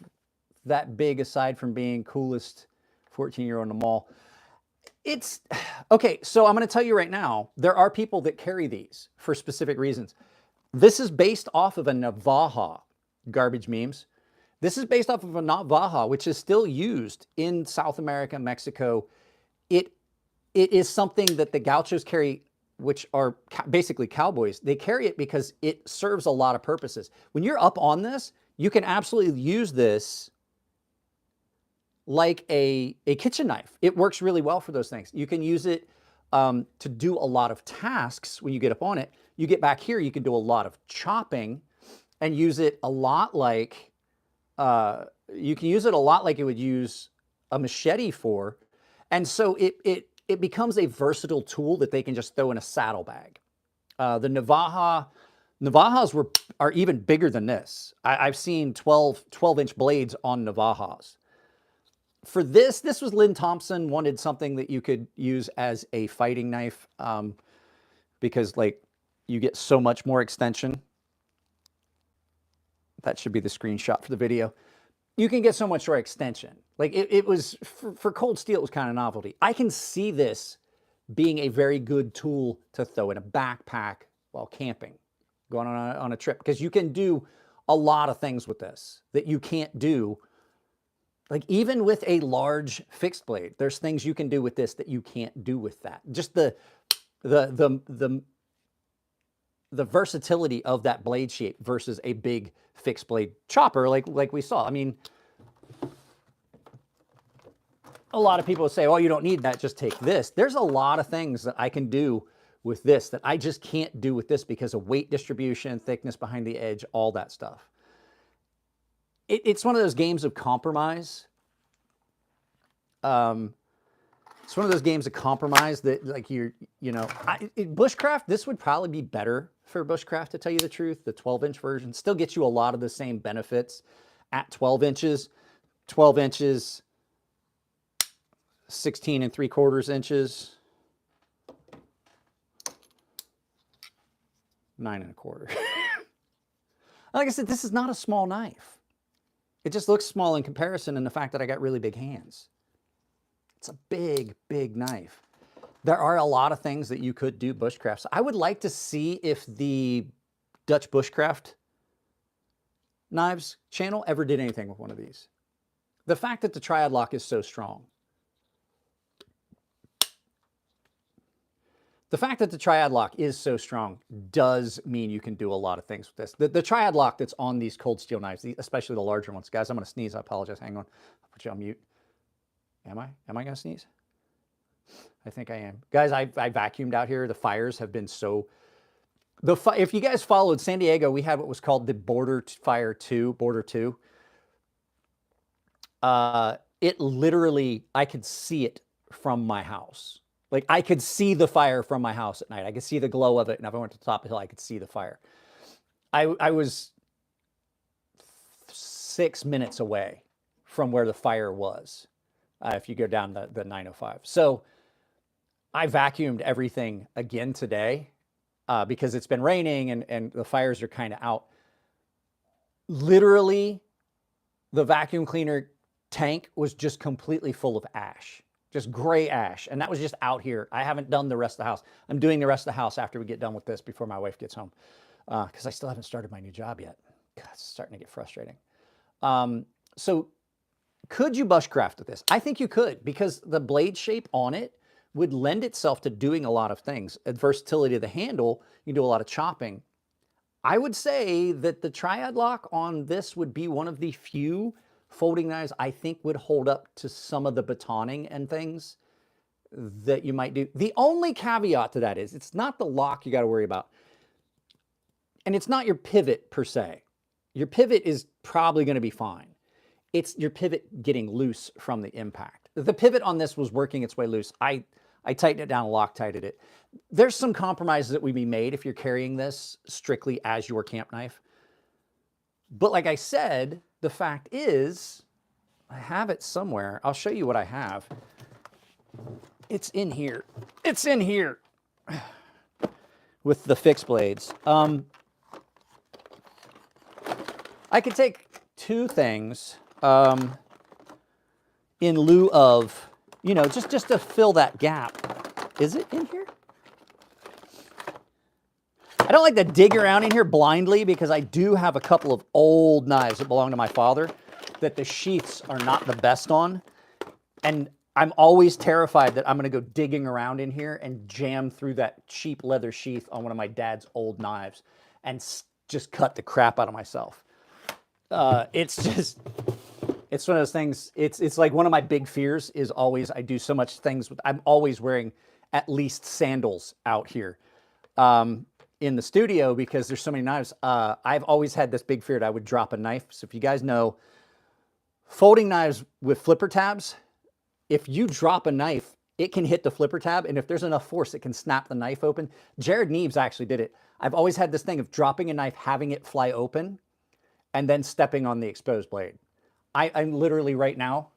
that big, aside from being coolest 14-year-old in the mall, it's okay. So I'm going to tell you right now, there are people that carry these for specific reasons. This is based off of a Navaja, garbage memes. This is based off of a Navaja, which is still used in South America, Mexico. It is something that the gauchos carry, which are basically cowboys. They carry it because it serves a lot of purposes. When you're up on this, you can absolutely use this like a kitchen knife. It works really well for those things. You can use it to do a lot of tasks when you get up on it. You get back here, you can do a lot of chopping and use it a lot like, you can use it a lot like you would use a machete for. And so it becomes a versatile tool that they can just throw in a saddlebag. The Navajas are even bigger than this. I've seen 12-inch blades on Navajas. For this was Lynn Thompson wanted something that you could use as a fighting knife because like you get so much more extension. That should be the screenshot for the video. You can get so much more extension. Like it was, for cold steel, it was kind of novelty. I can see this being a very good tool to throw in a backpack while camping, going on a trip, because you can do a lot of things with this that you can't do. Like even with a large fixed blade, there's things you can do with this that you can't do with that. Just the versatility of that blade shape versus a big fixed blade chopper like we saw. I mean, a lot of people say, oh, you don't need that, just take this. There's a lot of things that I can do with this that I just can't do with this because of weight distribution, thickness behind the edge, all that stuff. It's one of those games of compromise. It's one of those games of compromise that, like, bushcraft, this would probably be better for bushcraft, to tell you the truth. The 12-inch version still gets you a lot of the same benefits at 12 inches. 12 inches, 16 3/4 inches, 9 1/4. Like I said, this is not a small knife. It just looks small in comparison, and the fact that I got really big hands. It's a big, big knife. There are a lot of things that you could do bushcraft. So I would like to see if the Dutch Bushcraft Knives channel ever did anything with one of these. The fact that the triad lock is so strong. The fact that the triad lock is so strong does mean you can do a lot of things with this. The triad lock that's on these cold steel knives, especially the larger ones. Guys, I'm going to sneeze. I apologize. Hang on. I'll put you on mute. Am I going to sneeze? I think I am. Guys, I vacuumed out here. The fires have been so... If you guys followed San Diego, we had what was called the Border 2. It literally, I could see it from my house. Like, I could see the fire from my house at night. I could see the glow of it, and if I went to the top of the hill, I could see the fire. I was 6 minutes away from where the fire was, if you go down the 905. So I vacuumed everything again today because it's been raining and the fires are kind of out. Literally, the vacuum cleaner tank was just completely full of ash. Just gray ash. And that was just out here. I haven't done the rest of the house. I'm doing the rest of the house after we get done with this before my wife gets home. Because I still haven't started my new job yet. God, it's starting to get frustrating. So could you bushcraft with this? I think you could, because the blade shape on it would lend itself to doing a lot of things. The versatility of the handle, you can do a lot of chopping. I would say that the triad lock on this would be one of the few folding knives I think would hold up to some of the batoning and things that you might do. The only caveat to that is it's not the lock you got to worry about. And it's not your pivot per se. Your pivot is probably going to be fine. It's your pivot getting loose from the impact. The pivot on this was working its way loose. I tightened it down, Loctited it. There's some compromises that would be made if you're carrying this strictly as your camp knife. But like I said, the fact is, I have it somewhere. I'll show you what I have. It's in here. It's in here with the fixed blades. I could take two things in lieu of, you know, just to fill that gap. Is it in here? I don't like to dig around in here blindly because I do have a couple of old knives that belong to my father that the sheaths are not the best on. And I'm always terrified that I'm going to go digging around in here and jam through that cheap leather sheath on one of my dad's old knives and just cut the crap out of myself. It's one of those things. It's like one of my big fears is always, I do so much things with, I'm always wearing at least sandals out here in the studio because there's so many knives. I've always had this big fear that I would drop a knife. So if you guys know, folding knives with flipper tabs, if you drop a knife, it can hit the flipper tab, and if there's enough force, it can snap the knife open. Jared Neves actually did it. I've always had this thing of dropping a knife, having it fly open, and then stepping on the exposed blade. I'm literally right now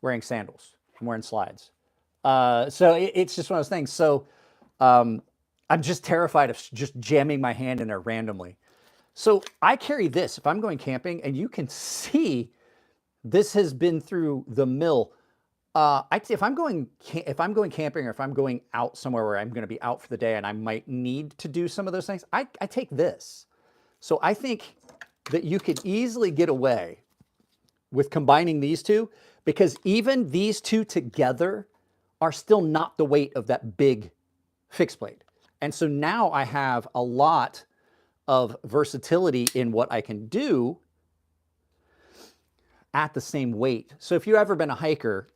wearing sandals. I'm wearing slides. So it's just one of those things. So I'm just terrified of just jamming my hand in there randomly. So I carry this if I'm going camping, and you can see this has been through the mill. If I'm going camping, or if I'm going out somewhere where I'm going to be out for the day and I might need to do some of those things, I take this. So I think that you could easily get away with combining these two, because even these two together are still not the weight of that big fixed blade. And so now I have a lot of versatility in what I can do at the same weight. So if you've ever been a hiker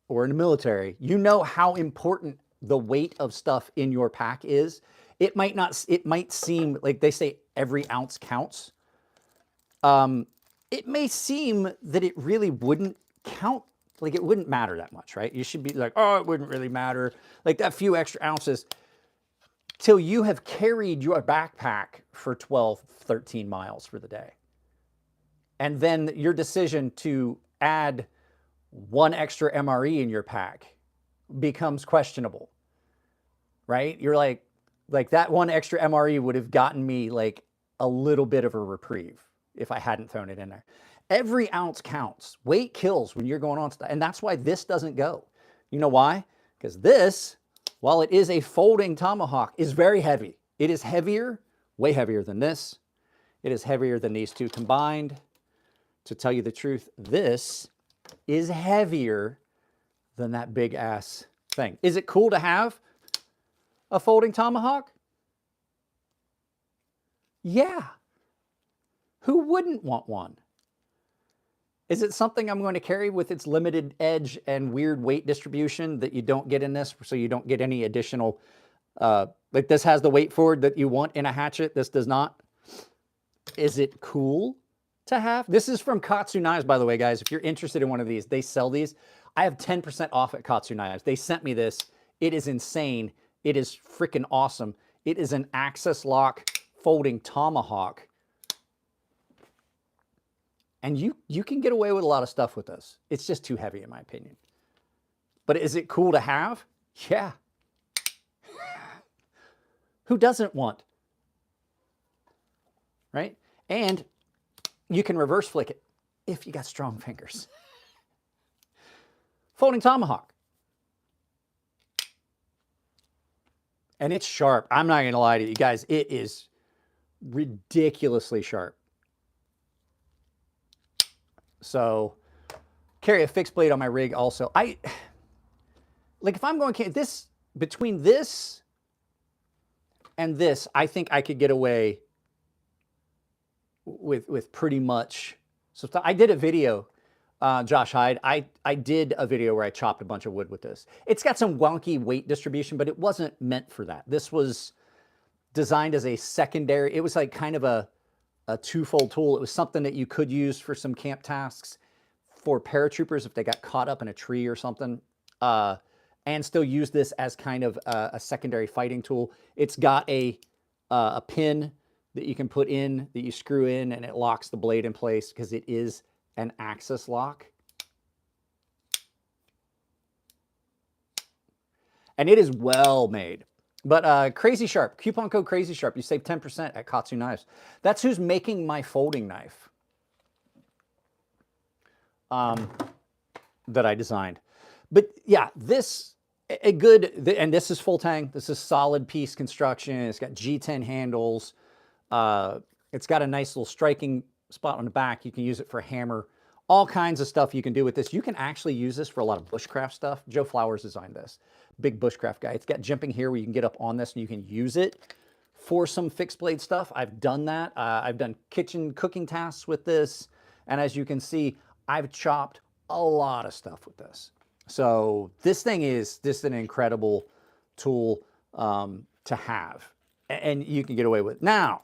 or in the military, you know how important the weight of stuff in your pack is, it might seem like they say every ounce counts. It may seem that it really wouldn't count, like it wouldn't matter that much, right? You should be like, oh, it wouldn't really matter, like that few extra ounces, till you have carried your backpack for 12, 13 miles for the day. And then your decision to add one extra MRE in your pack becomes questionable, right? You're like that one extra MRE would have gotten me like a little bit of a reprieve if I hadn't thrown it in there. Every ounce counts. Weight kills when you're going on stuff. And that's why this doesn't go. You know why? Because this, while it is a folding tomahawk, is very heavy. It is heavier, way heavier than this. It is heavier than these two combined. To tell you the truth, this is heavier than that big ass thing. Is it cool to have a folding tomahawk? Yeah. Who wouldn't want one? Is it something I'm going to carry with its limited edge and weird weight distribution that you don't get in this, so you don't get any additional, like this has the weight forward that you want in a hatchet, this does not? Is it cool to have? This is from KATSU Knives, by the way, guys. If you're interested in one of these, they sell these. I have 10% off at KATSU Knives. They sent me this. It is insane. It is freaking awesome. It is an access lock folding tomahawk. And you can get away with a lot of stuff with this. It's just too heavy, in my opinion. But is it cool to have? Yeah. Who doesn't want? Right? And you can reverse flick it if you got strong fingers. Folding tomahawk. And it's sharp. I'm not going to lie to you guys. It is ridiculously sharp. So, carry a fixed blade on my rig also. Like if I'm going, this, between this and this, I think I could get away with pretty much. So I did a video, Josh Hyde, I did a video where I chopped a bunch of wood with this. It's got some wonky weight distribution, but it wasn't meant for that. This was designed as a secondary, it was like kind of a twofold tool. It was something that you could use for some camp tasks for paratroopers if they got caught up in a tree or something, and still use this as kind of a secondary fighting tool. It's got a pin that you can put in, that you screw in, and it locks the blade in place because it is an axis lock. And it is well made. But Crazy Sharp, coupon code Crazy Sharp, you save 10% at KATSU Knives. That's who's making my folding knife that I designed. But yeah, this, and this is full tang. This is solid piece construction. It's got G10 handles. It's got a nice little striking spot on the back. You can use it for a hammer. All kinds of stuff you can do with this. You can actually use this for a lot of bushcraft stuff. Joe Flowers designed this. Big bushcraft guy. It's got jimping here where you can get up on this and you can use it for some fixed blade stuff. I've done that. I've done kitchen cooking tasks with this. And as you can see, I've chopped a lot of stuff with this. So this thing is just an incredible tool to have. And you can get away with it. Now,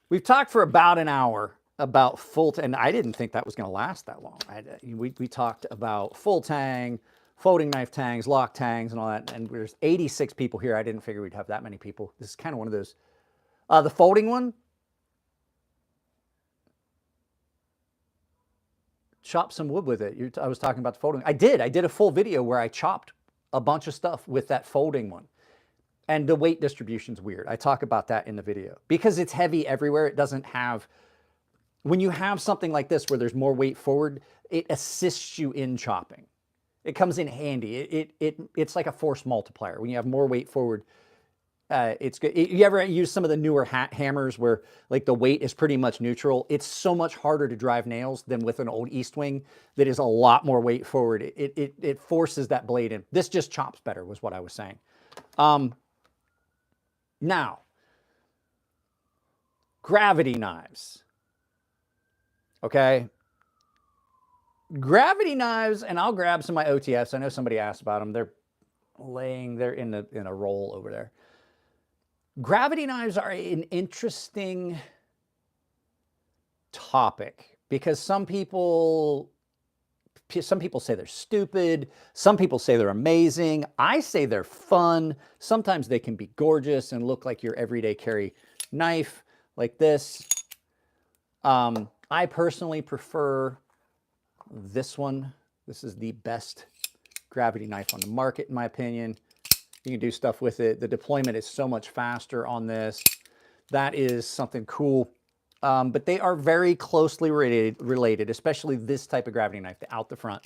we've talked for about an hour about full, and I didn't think that was going to last that long. We talked about full tang, folding knife tangs, lock tangs, and all that. And there's 86 people here. I didn't figure we'd have that many people. This is kind of one of those. The folding one, chop some wood with it. I was talking about the folding. I did a full video where I chopped a bunch of stuff with that folding one. And the weight distribution's weird. I talk about that in the video. Because it's heavy everywhere, it doesn't have, when you have something like this where there's more weight forward, it assists you in chopping. It comes in handy. It's like a force multiplier. When you have more weight forward, it's good. You ever use some of the newer hammers where like the weight is pretty much neutral? It's so much harder to drive nails than with an old East Wing that is a lot more weight forward. It forces that blade in. This just chops better was what I was saying. Now, gravity knives. Okay. Gravity knives, and I'll grab some of my OTFs. I know somebody asked about them. laying there in a roll over there. Gravity knives are an interesting topic because some people say they're stupid. Some people say they're amazing. I say they're fun. Sometimes they can be gorgeous and look like your everyday carry knife like this. I personally prefer this one. This is the best gravity knife on the market, in my opinion. You can do stuff with it. The deployment is so much faster on this. That is something cool. But they are very closely related, especially this type of gravity knife, the out the front.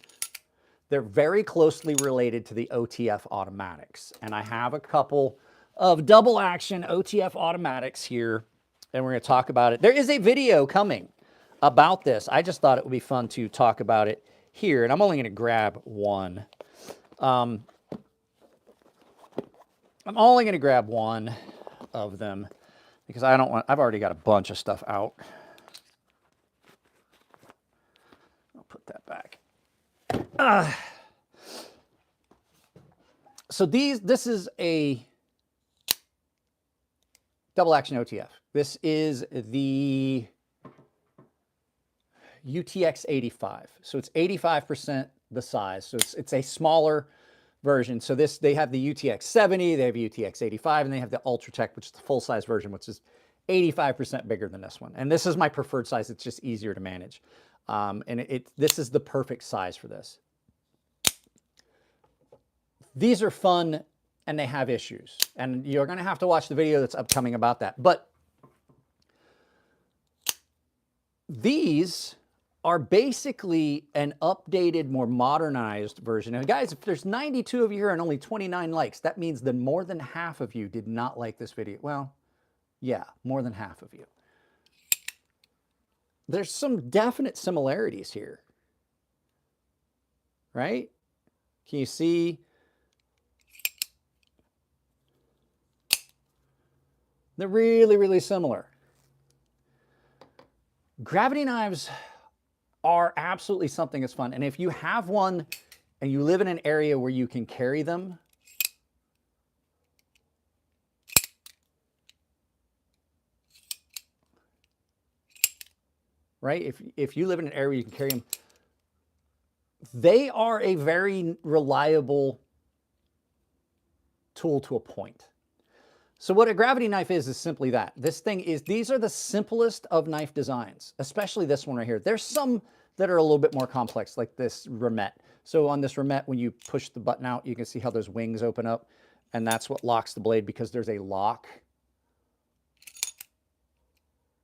They're very closely related to the OTF automatics. And I have a couple of double action OTF automatics here, and we're going to talk about it. There is a video coming about this. I just thought it would be fun to talk about it here, and I'm only going to grab one. I'm only going to grab one of them because I don't want, I've already got a bunch of stuff out. I'll put that back. So this is a double action OTF. This is the UTX 85. So it's 85% the size. So it's a smaller version. So they have the UTX 70, they have UTX 85, and they have the Ultratech, which is the full size version, which is 85% bigger than this one. And this is my preferred size. It's just easier to manage. And this is the perfect size for this. These are fun and they have issues. And you're going to have to watch the video that's upcoming about that. But these are basically an updated, more modernized version. And guys, if there's 92 of you here and only 29 likes, that means that more than half of you did not like this video. Well, yeah, more than half of you. There's some definite similarities here, right? Can you see? They're really, really similar. Gravity knives are absolutely something that's fun. And if you have one and you live in an area where you can carry them, right? If you live in an area where you can carry them, they are a very reliable tool to a point. So what a gravity knife is simply that. These are the simplest of knife designs, especially this one right here. There's some that are a little bit more complex, like this remet. So on this remet, when you push the button out, you can see how those wings open up, and that's what locks the blade because there's a lock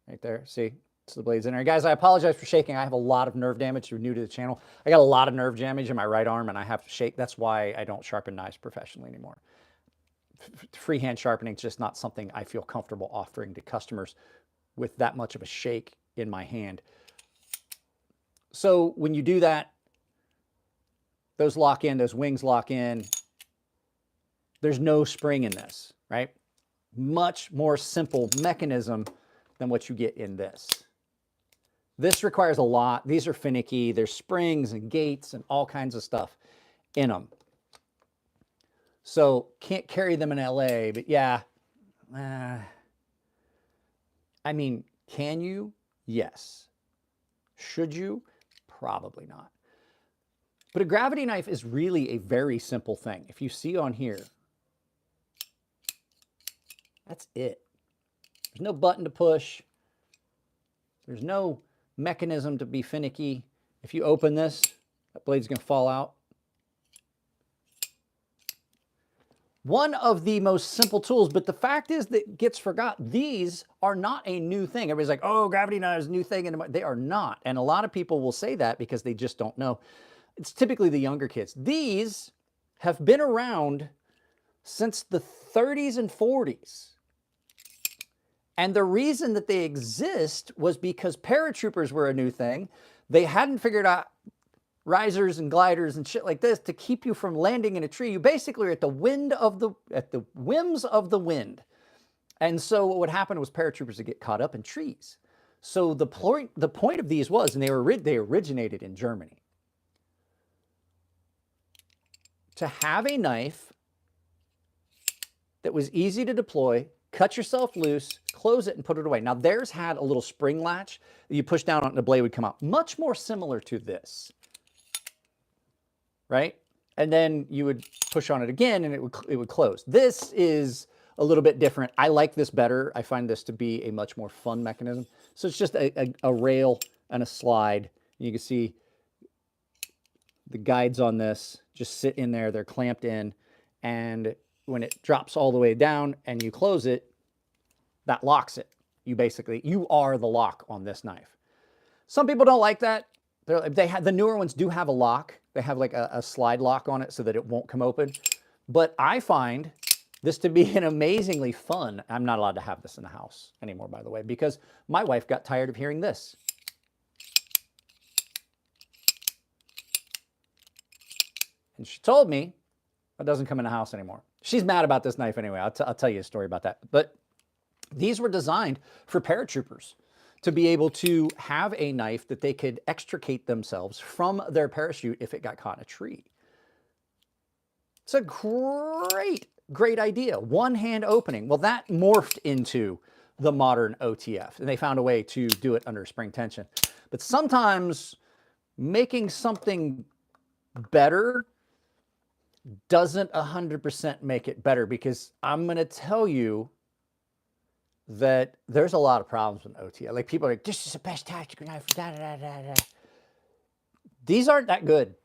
right there. See? So the blade's in there. Guys, I apologize for shaking. I have a lot of nerve damage. You're new to the channel. I got a lot of nerve damage in my right arm, and I have to shake. That's why I don't sharpen knives professionally anymore. Freehand sharpening is just not something I feel comfortable offering to customers with that much of a shake in my hand. So when you do that, those lock in, those wings lock in. There's no spring in this, right? Much more simple mechanism than what you get in this. This requires a lot. These are finicky. There's springs and gates and all kinds of stuff in them. So can't carry them in LA, but yeah. I mean, can you? Yes. Should you? Probably not. But a gravity knife is really a very simple thing. If you see on here, that's it. There's no button to push. There's no mechanism to be finicky. If you open this, that blade's going to fall out. One of the most simple tools, but the fact is that gets forgotten. These are not a new thing. Everybody's like, oh, gravity knives, new thing. And they are not. And a lot of people will say that because they just don't know. It's typically the younger kids. These have been around since the 30s and 40s. And the reason that they exist was because paratroopers were a new thing. They hadn't figured out risers and gliders and shit like this to keep you from landing in a tree. You basically are at the whims of the wind. And so what would happen was paratroopers would get caught up in trees. So the point of these was, and they originated in Germany, to have a knife that was easy to deploy, cut yourself loose, close it, and put it away. Now, theirs had a little spring latch that you push down on, and the blade would come out. Much more similar to this, right? And then you would push on it again, and it would close. This is a little bit different. I like this better. I find this to be a much more fun mechanism. So it's just a rail and a slide. You can see the guides on this just sit in there. They're clamped in. And when it drops all the way down and you close it, that locks it. You are the lock on this knife. Some people don't like that. The newer ones do have a lock. They have like a slide lock on it so that it won't come open. But I find this to be an amazingly fun. I'm not allowed to have this in the house anymore, by the way, because my wife got tired of hearing this. And she told me it doesn't come in the house anymore. She's mad about this knife anyway. I'll tell you a story about that. But these were designed for paratroopers to be able to have a knife that they could extricate themselves from their parachute if it got caught in a tree. It's a great idea. One hand opening. Well, that morphed into the modern OTF, and they found a way to do it under spring tension. But sometimes making something better doesn't 100% make it better, because I'm going to tell you that there's a lot of problems with OTF. Like, people are like, this is the best tactical knife. Da, da, da, da. These aren't that good.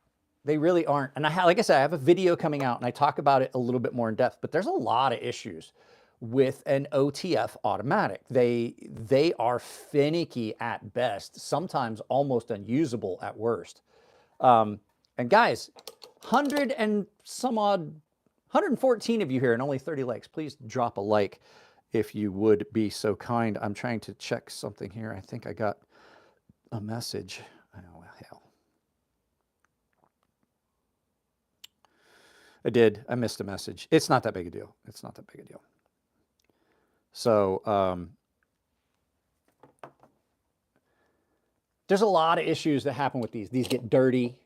They really aren't. And like I said, I have a video coming out and I talk about it a little bit more in depth, but there's a lot of issues with an OTF automatic. They are finicky at best, sometimes almost unusable at worst. And guys, 100 and some odd, 114 of you here and only 30 likes. Please drop a like if you would be so kind. I'm trying to check something here. I think I got a message. Oh, well, hell. I did. I missed a message. It's not that big a deal. It's not that big a deal. So there's a lot of issues that happen with these. These get dirty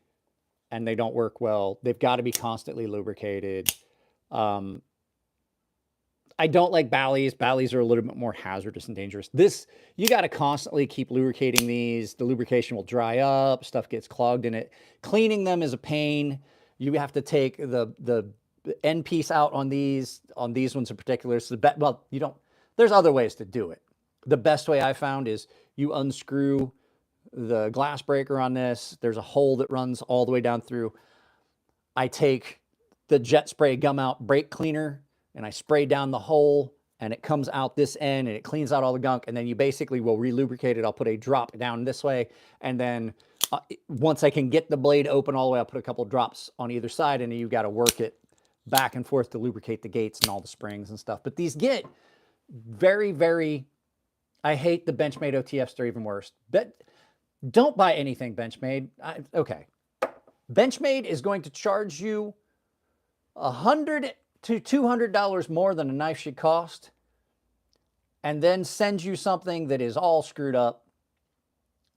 and they don't work well. They've got to be constantly lubricated. I don't like Bally's. Bally's are a little bit more hazardous and dangerous. This, you got to constantly keep lubricating these. The lubrication will dry up. Stuff gets clogged in it. Cleaning them is a pain. You have to take the end piece out on these ones in particular. So well, you don't. There's other ways to do it. The best way I found is you unscrew the glass breaker on this. There's a hole that runs all the way down through. I take the jet spray gum out brake cleaner and I spray down the hole, and it comes out this end and it cleans out all the gunk, and then you basically will relubricate it. I'll put a drop down this way, and then once I can get the blade open all the way, I'll put a couple drops on either side, and you've got to work it back and forth to lubricate the gates and all the springs and stuff. But these get very, very, I hate the Benchmade OTFs. They're even worse. But don't buy anything Benchmade. Okay. Benchmade is going to charge you $100 to $200 more than a knife should cost, and then send you something that is all screwed up,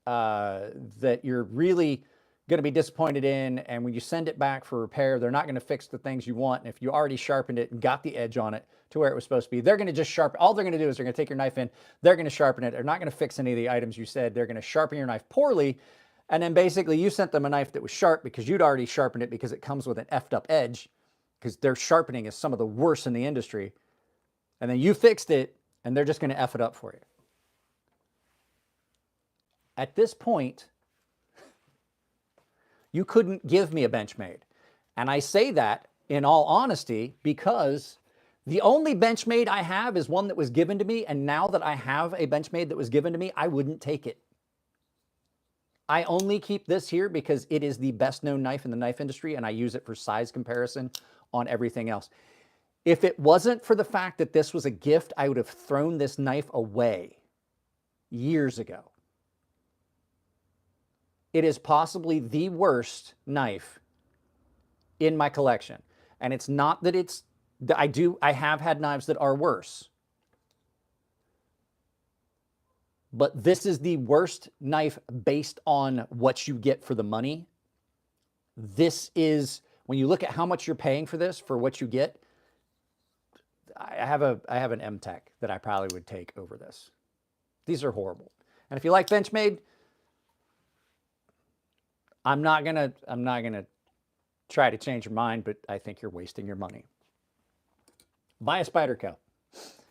that you're really going to be disappointed in. And when you send it back for repair, they're not going to fix the things you want. And if you already sharpened it and got the edge on it to where it was supposed to be, they're going to just sharpen. All they're going to do is they're going to take your knife in, they're going to sharpen it. They're not going to fix any of the items you said. They're going to sharpen your knife poorly. And then basically you sent them a knife that was sharp because you'd already sharpened it, because it comes with an effed up edge, because their sharpening is some of the worst in the industry. And then you fixed it, and they're just going to F it up for you. At this point, you couldn't give me a Benchmade. And I say that in all honesty, because the only Benchmade I have is one that was given to me, and now that I have a Benchmade that was given to me, I wouldn't take it. I only keep this here because it is the best known knife in the knife industry, and I use it for size comparison on everything else. If it wasn't for the fact that this was a gift, I would have thrown this knife away years ago. It is possibly the worst knife in my collection. And it's not that it's, I have had knives that are worse. But this is the worst knife based on what you get for the money. This is, when you look at how much you're paying for this, for what you get, I have an M-Tech that I probably would take over this. These are horrible. And if you like Benchmade, I'm not gonna try to change your mind, but I think you're wasting your money. Buy a Spyderco.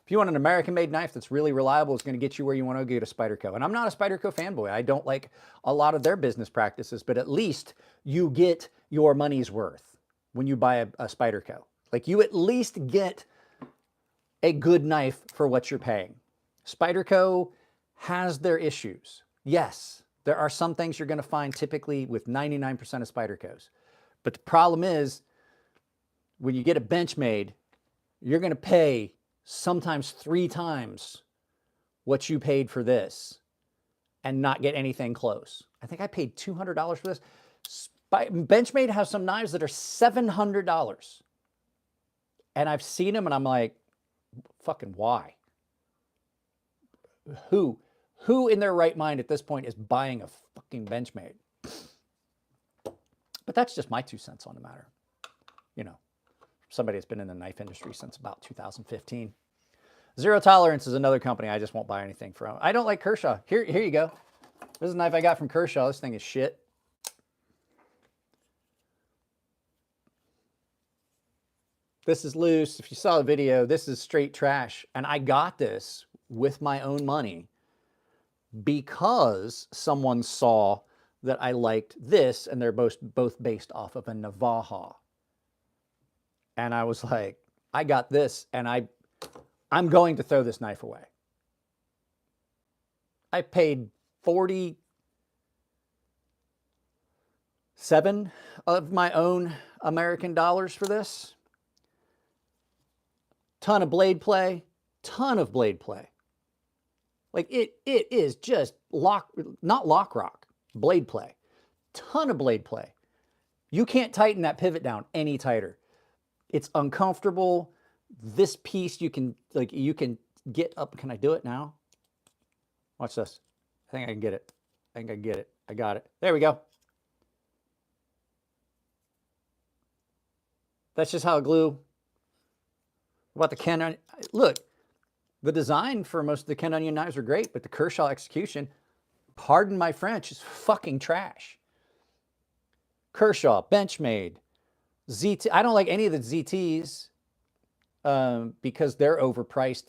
If you want an American-made knife that's really reliable, it's going to get you where you want to get a Spyderco. And I'm not a Spyderco fanboy. I don't like a lot of their business practices, but at least you get your money's worth when you buy a Spyderco. Like, you at least get a good knife for what you're paying. Spyderco has their issues. Yes, there are some things you're going to find typically with 99% of Spydercos. But the problem is, when you get a Benchmade, you're going to pay sometimes 3 times what you paid for this and not get anything close. I think I paid $200 for this. Benchmade has some knives that are $700. And I've seen them and I'm like, fucking why? Who in their right mind at this point is buying a fucking Benchmade? But that's just my 2 cents on the matter. You know, somebody that's been in the knife industry since about 2015. Zero Tolerance is another company I just won't buy anything from. I don't like Kershaw. Here you go. This is a knife I got from Kershaw. This thing is shit. This is loose. If you saw the video, this is straight trash. And I got this with my own money because someone saw that I liked this, and they're both based off of a Navaja. And I was like, I got this, and I'm going to throw this knife away. I paid 47 of my own American dollars for this. Ton of blade play, ton of blade play. Like, it is just not lock rock, blade play. Ton of blade play. You can't tighten that pivot down any tighter. It's uncomfortable. This piece you can get up. Can I do it now? Watch this. I think I can get it. I think I can get it. I got it. There we go. That's just how I glue. What about the Ken Onion? Look, the design for most of the Ken Onion knives are great, but the Kershaw execution, pardon my French, is fucking trash. Kershaw, Benchmade, ZT. I don't like any of the ZTs because they're overpriced.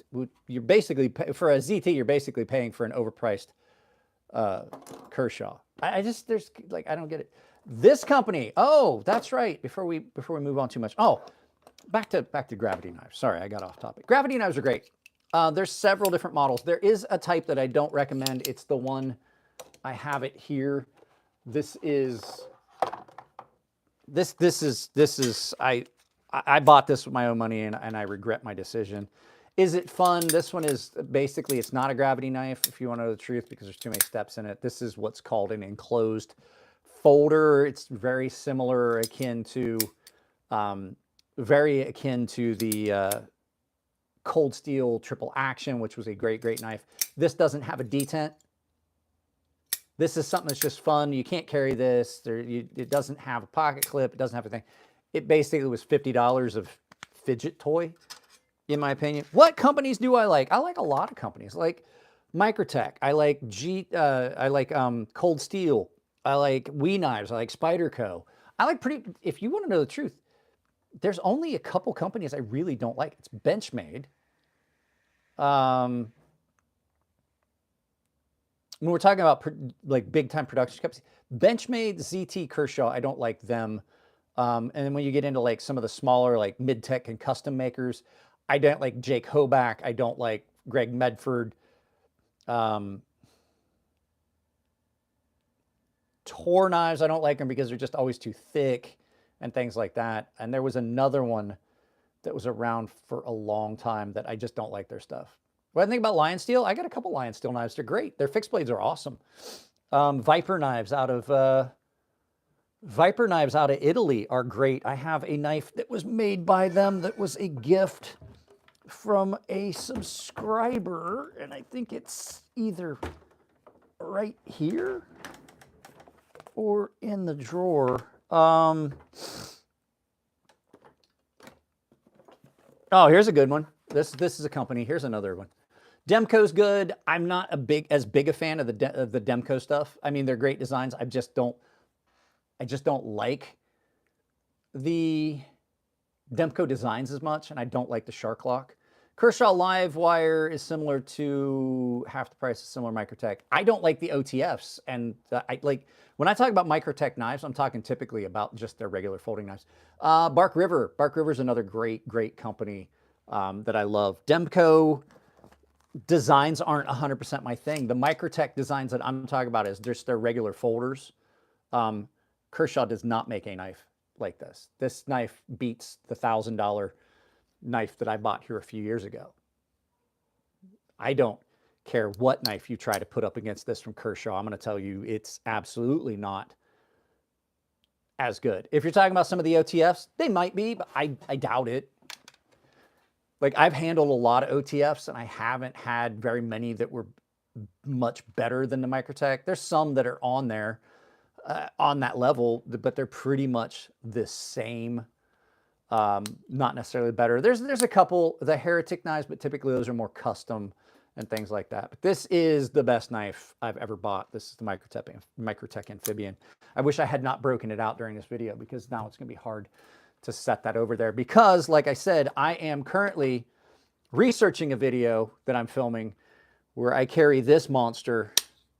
You're basically, for a ZT, you're basically paying for an overpriced Kershaw. I don't get it. This company, oh, that's right. Before we move on too much. Oh, back to gravity knives. Sorry, I got off topic. Gravity knives are great. There's several different models. There is a type that I don't recommend. It's the one, I have it here. This is I bought this with my own money and I regret my decision. Is it fun? This one is basically, it's not a gravity knife, if you want to know the truth, because there's too many steps in it. This is what's called an enclosed folder. It's very similar, very akin to the Cold Steel Triple Action, which was a great knife. This doesn't have a detent. This is something that's just fun. You can't carry this. It doesn't have a pocket clip. It doesn't have a thing. It basically was $50 of fidget toy, in my opinion. What companies do I like? I like a lot of companies. I like Microtech. I like Cold Steel. I like WE Knives. I like Spyderco. If you want to know the truth, there's only a couple companies I really don't like. It's Benchmade. When we're talking about like big time production companies, Benchmade, ZT, Kershaw, I don't like them. And then when you get into like some of the smaller like mid-tech and custom makers, I don't like Jake Hoback. I don't like Greg Medford. Tor knives, I don't like them because they're just always too thick and things like that. And there was another one that was around for a long time that I just don't like their stuff. What I think about Lion Steel, I got a couple Lion Steel knives. They're great. Their fixed blades are awesome. Viper knives out of Italy are great. I have a knife that was made by them that was a gift from a subscriber, and I think it's either right here or in the drawer. Oh, here's a good one. This is a company. Here's another one. Demco's good. I'm not as big a fan of the Demco stuff. I mean, they're great designs. I just don't like the Demco designs as much, and I don't like the shark lock. Kershaw Live Wire is similar to half the price of similar Microtech. I don't like the OTFs, and when I talk about Microtech knives, I'm talking typically about just their regular folding knives. Bark River is another great company that I love. Demco designs aren't 100% my thing. The Microtech designs that I'm talking about is just their regular folders. Kershaw does not make a knife like this. This knife beats the $1,000 knife that I bought here a few years ago. I don't care what knife you try to put up against this from Kershaw. I'm going to tell you it's absolutely not as good. If you're talking about some of the OTFs, they might be, but I doubt it. Like, I've handled a lot of OTFs, and I haven't had very many that were much better than the Microtech. There's some that are on there, on that level, but they're pretty much the same. Not necessarily better. There's a couple, the Heretic knives, but typically those are more custom and things like that. But this is the best knife I've ever bought. This is the Microtech Amphibian. I wish I had not broken it out during this video, because now it's going to be hard to set that over there, because like I said, I am currently researching a video that I'm filming where I carry this monster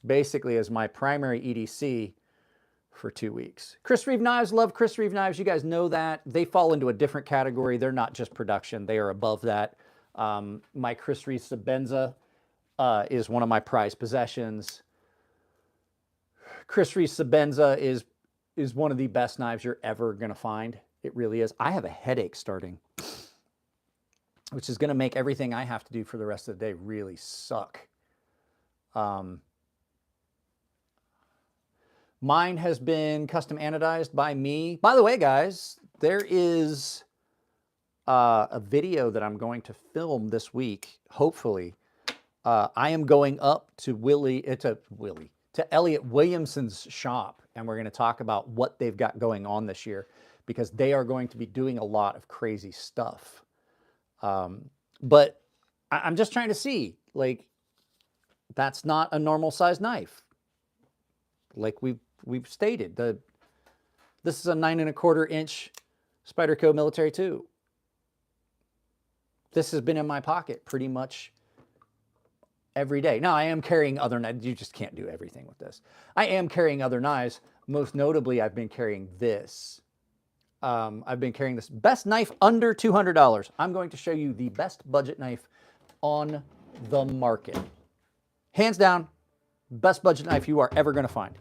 basically as my primary EDC for 2 weeks. Chris Reeve knives, love Chris Reeve knives. You guys know that. They fall into a different category. They're not just production. They are above that. My Chris Reeve Sabenza is one of my prized possessions. Chris Reeve Sabenza is one of the best knives you're ever going to find. It really is. I have a headache starting, which is going to make everything I have to do for the rest of the day really suck. Mine has been custom anodized by me. By the way, guys, there is a video that I'm going to film this week, hopefully. I am going up to Elliot Williamson's shop, and we're going to talk about what they've got going on this year, because they are going to be doing a lot of crazy stuff. But I'm just trying to see, like, that's not a normal size knife. Like we've stated, this is a 9 1/4 inch Spyderco Military 2. This has been in my pocket pretty much every day. Now, I am carrying other knives. You just can't do everything with this. I am carrying other knives. Most notably, I've been carrying this. I've been carrying this best knife under $200. I'm going to show you the best budget knife on the market. Hands down, best budget knife you are ever going to find.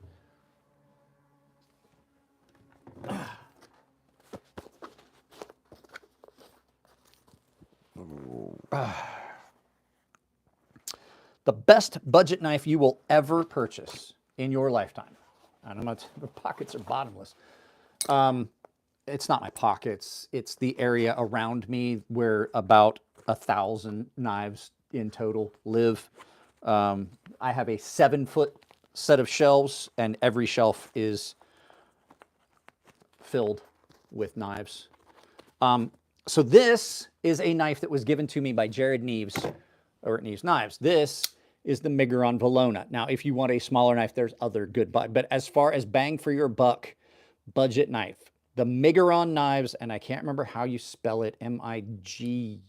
The best budget knife you will ever purchase in your lifetime. And the pockets are bottomless. It's not my pockets. It's the area around me where about 1,000 knives in total live. I have a 7-foot set of shelves, and every shelf is filled with knives. So this is a knife that was given to me by Jared Neves over at Neves Knives. This is the Miguron Valona. Now, if you want a smaller knife, there's other good, but as far as bang for your buck, budget knife, the Miguron knives, and I can't remember how you spell it, M-I-G-U-R-O-N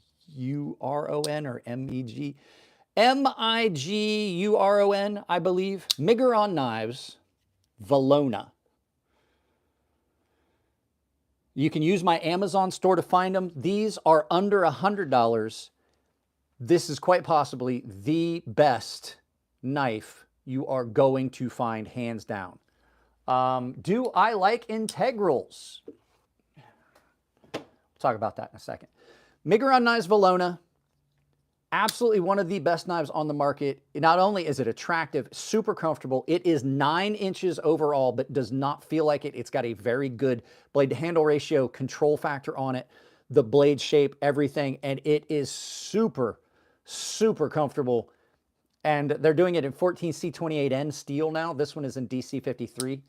or M-E-G, M-I-G-U-R-O-N, I believe. Miguron knives, Valona. You can use my Amazon store to find them. These are under $100. This is quite possibly the best knife you are going to find, hands down. Do I like integrals? We'll talk about that in a second. Miguron knives Valona, absolutely one of the best knives on the market. Not only is it attractive, super comfortable, it is 9 inches overall, but does not feel like it. It's got a very good blade to handle ratio, control factor on it, the blade shape, everything, and it is super, super comfortable. And they're doing it in 14C28N steel now. This one is in DC53.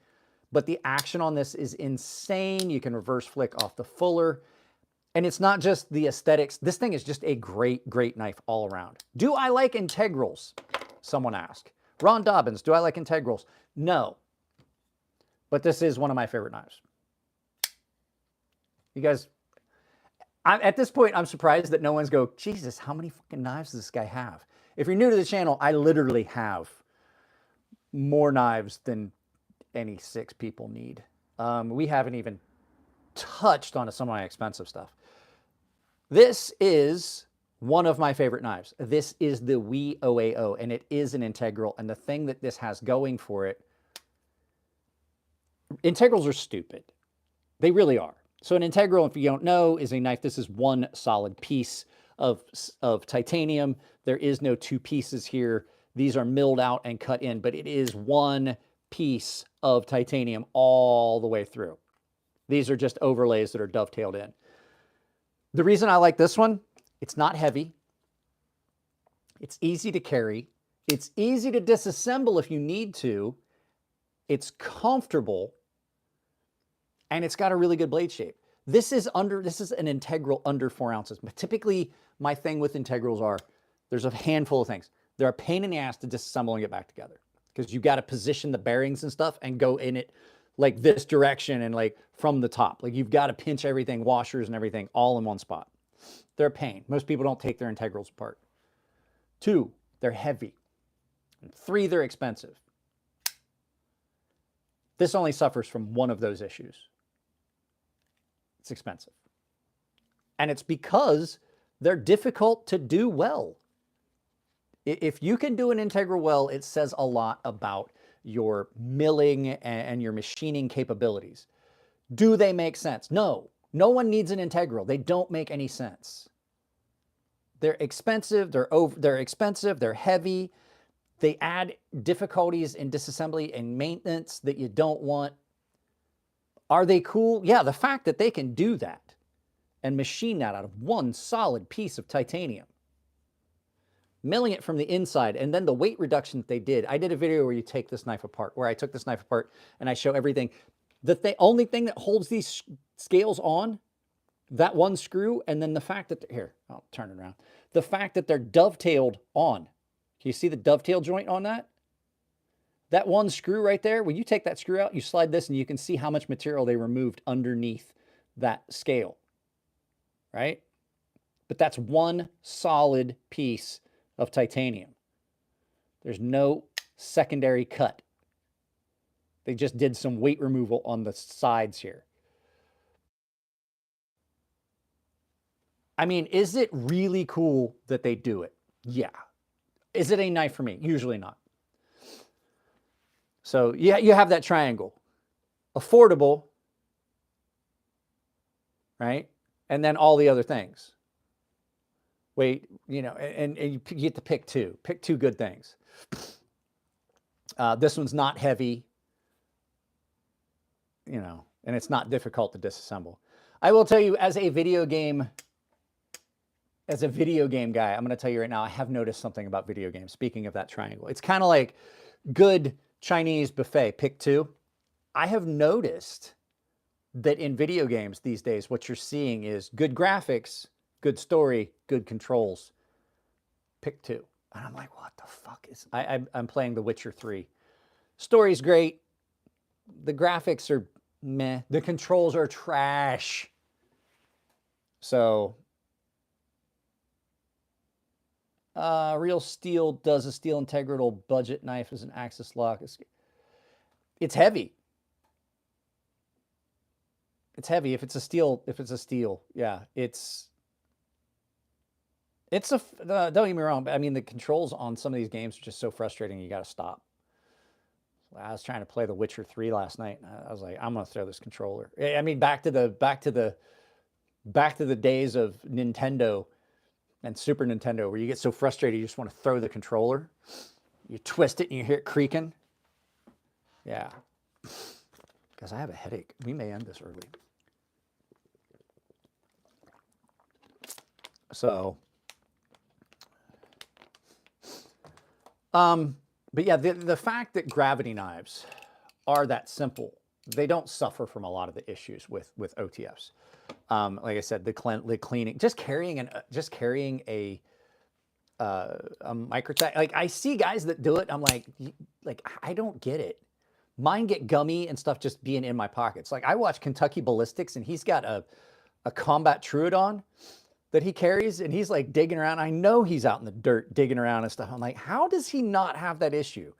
But the action on this is insane. You can reverse flick off the fuller. And it's not just the aesthetics. This thing is just a great, great knife all around. Do I like integrals? Someone asked. Ron Dobbins, do I like integrals? No. But this is one of my favorite knives. You guys, at this point, I'm surprised that no one's go, Jesus, how many fucking knives does this guy have? If you're new to the channel, I literally have more knives than any 6 people need. We haven't even touched on some of my expensive stuff. This is one of my favorite knives. This is the WE 080, and it is an integral. And the thing that this has going for it, integrals are stupid. They really are. So an integral, if you don't know, is a knife. This is one solid piece of titanium. There is no 2 pieces here. These are milled out and cut in, but it is one piece of titanium all the way through. These are just overlays that are dovetailed in. The reason I like this one, it's not heavy. It's easy to carry. It's easy to disassemble if you need to. It's comfortable. And it's got a really good blade shape. This is an integral under 4 ounces. But typically, my thing with integrals are, there's a handful of things. They're a pain in the ass to disassemble and get back together. Because you've got to position the bearings and stuff and go in it like this direction and like from the top. Like you've got to pinch everything, washers and everything, all in one spot. They're a pain. Most people don't take their integrals apart. 2, they're heavy. And 3, they're expensive. This only suffers from one of those issues. It's expensive. And it's because they're difficult to do well. If you can do an integral well, it says a lot about your milling and your machining capabilities. Do they make sense? No. No one needs an integral. They don't make any sense. They're expensive. They're expensive. They're heavy. They add difficulties in disassembly and maintenance that you don't want. Are they cool? Yeah, the fact that they can do that and machine that out of one solid piece of titanium, milling it from the inside, and then the weight reduction that they did. I did a video where you take this knife apart, where I took this knife apart and I show everything. The only thing that holds these scales on, that one screw, and then the fact that, here, I'll turn it around. The fact that they're dovetailed on. Can you see the dovetail joint on that? That one screw right there, when you take that screw out, you slide this and you can see how much material they removed underneath that scale, right? But that's one solid piece of titanium. There's no secondary cut. They just did some weight removal on the sides here. I mean, is it really cool that they do it? Yeah. Is it a knife for me? Usually not. So yeah, you have that triangle. Affordable, right? And then all the other things. Wait, you know, and you get to pick 2. Pick 2 good things. This one's not heavy, you know, and it's not difficult to disassemble. I will tell you, as a video game guy, I'm going to tell you right now, I have noticed something about video games. Speaking of that triangle, it's kind of like good Chinese buffet, pick 2. I have noticed that in video games these days, what you're seeing is good graphics, good story, good controls, pick 2. And I'm like, what the fuck is... I'm playing The Witcher 3. Story's great. The graphics are meh. The controls are trash. So... Real Steel does a steel integral budget knife as an axis lock. It's heavy. It's heavy if it's a steel. Yeah, don't get me wrong, but I mean, the controls on some of these games are just so frustrating, you got to stop. I was trying to play The Witcher 3 last night, and I was like, I'm going to throw this controller. I mean, back to the days of Nintendo and Super Nintendo, where you get so frustrated you just want to throw the controller. You twist it and you hear it creaking. Yeah. Because I have a headache. We may end this early. So, but yeah, the fact that gravity knives are that simple they don't suffer from a lot of the issues with OTFs. Like I said, the cleaning, just carrying a microtech. Like I see guys that do it. I'm like I don't get it. Mine get gummy and stuff just being in my pockets. Like I watch Kentucky Ballistics and he's got a combat Troodon that he carries and he's like digging around. I know he's out in the dirt digging around and stuff. I'm like, how does he not have that issue?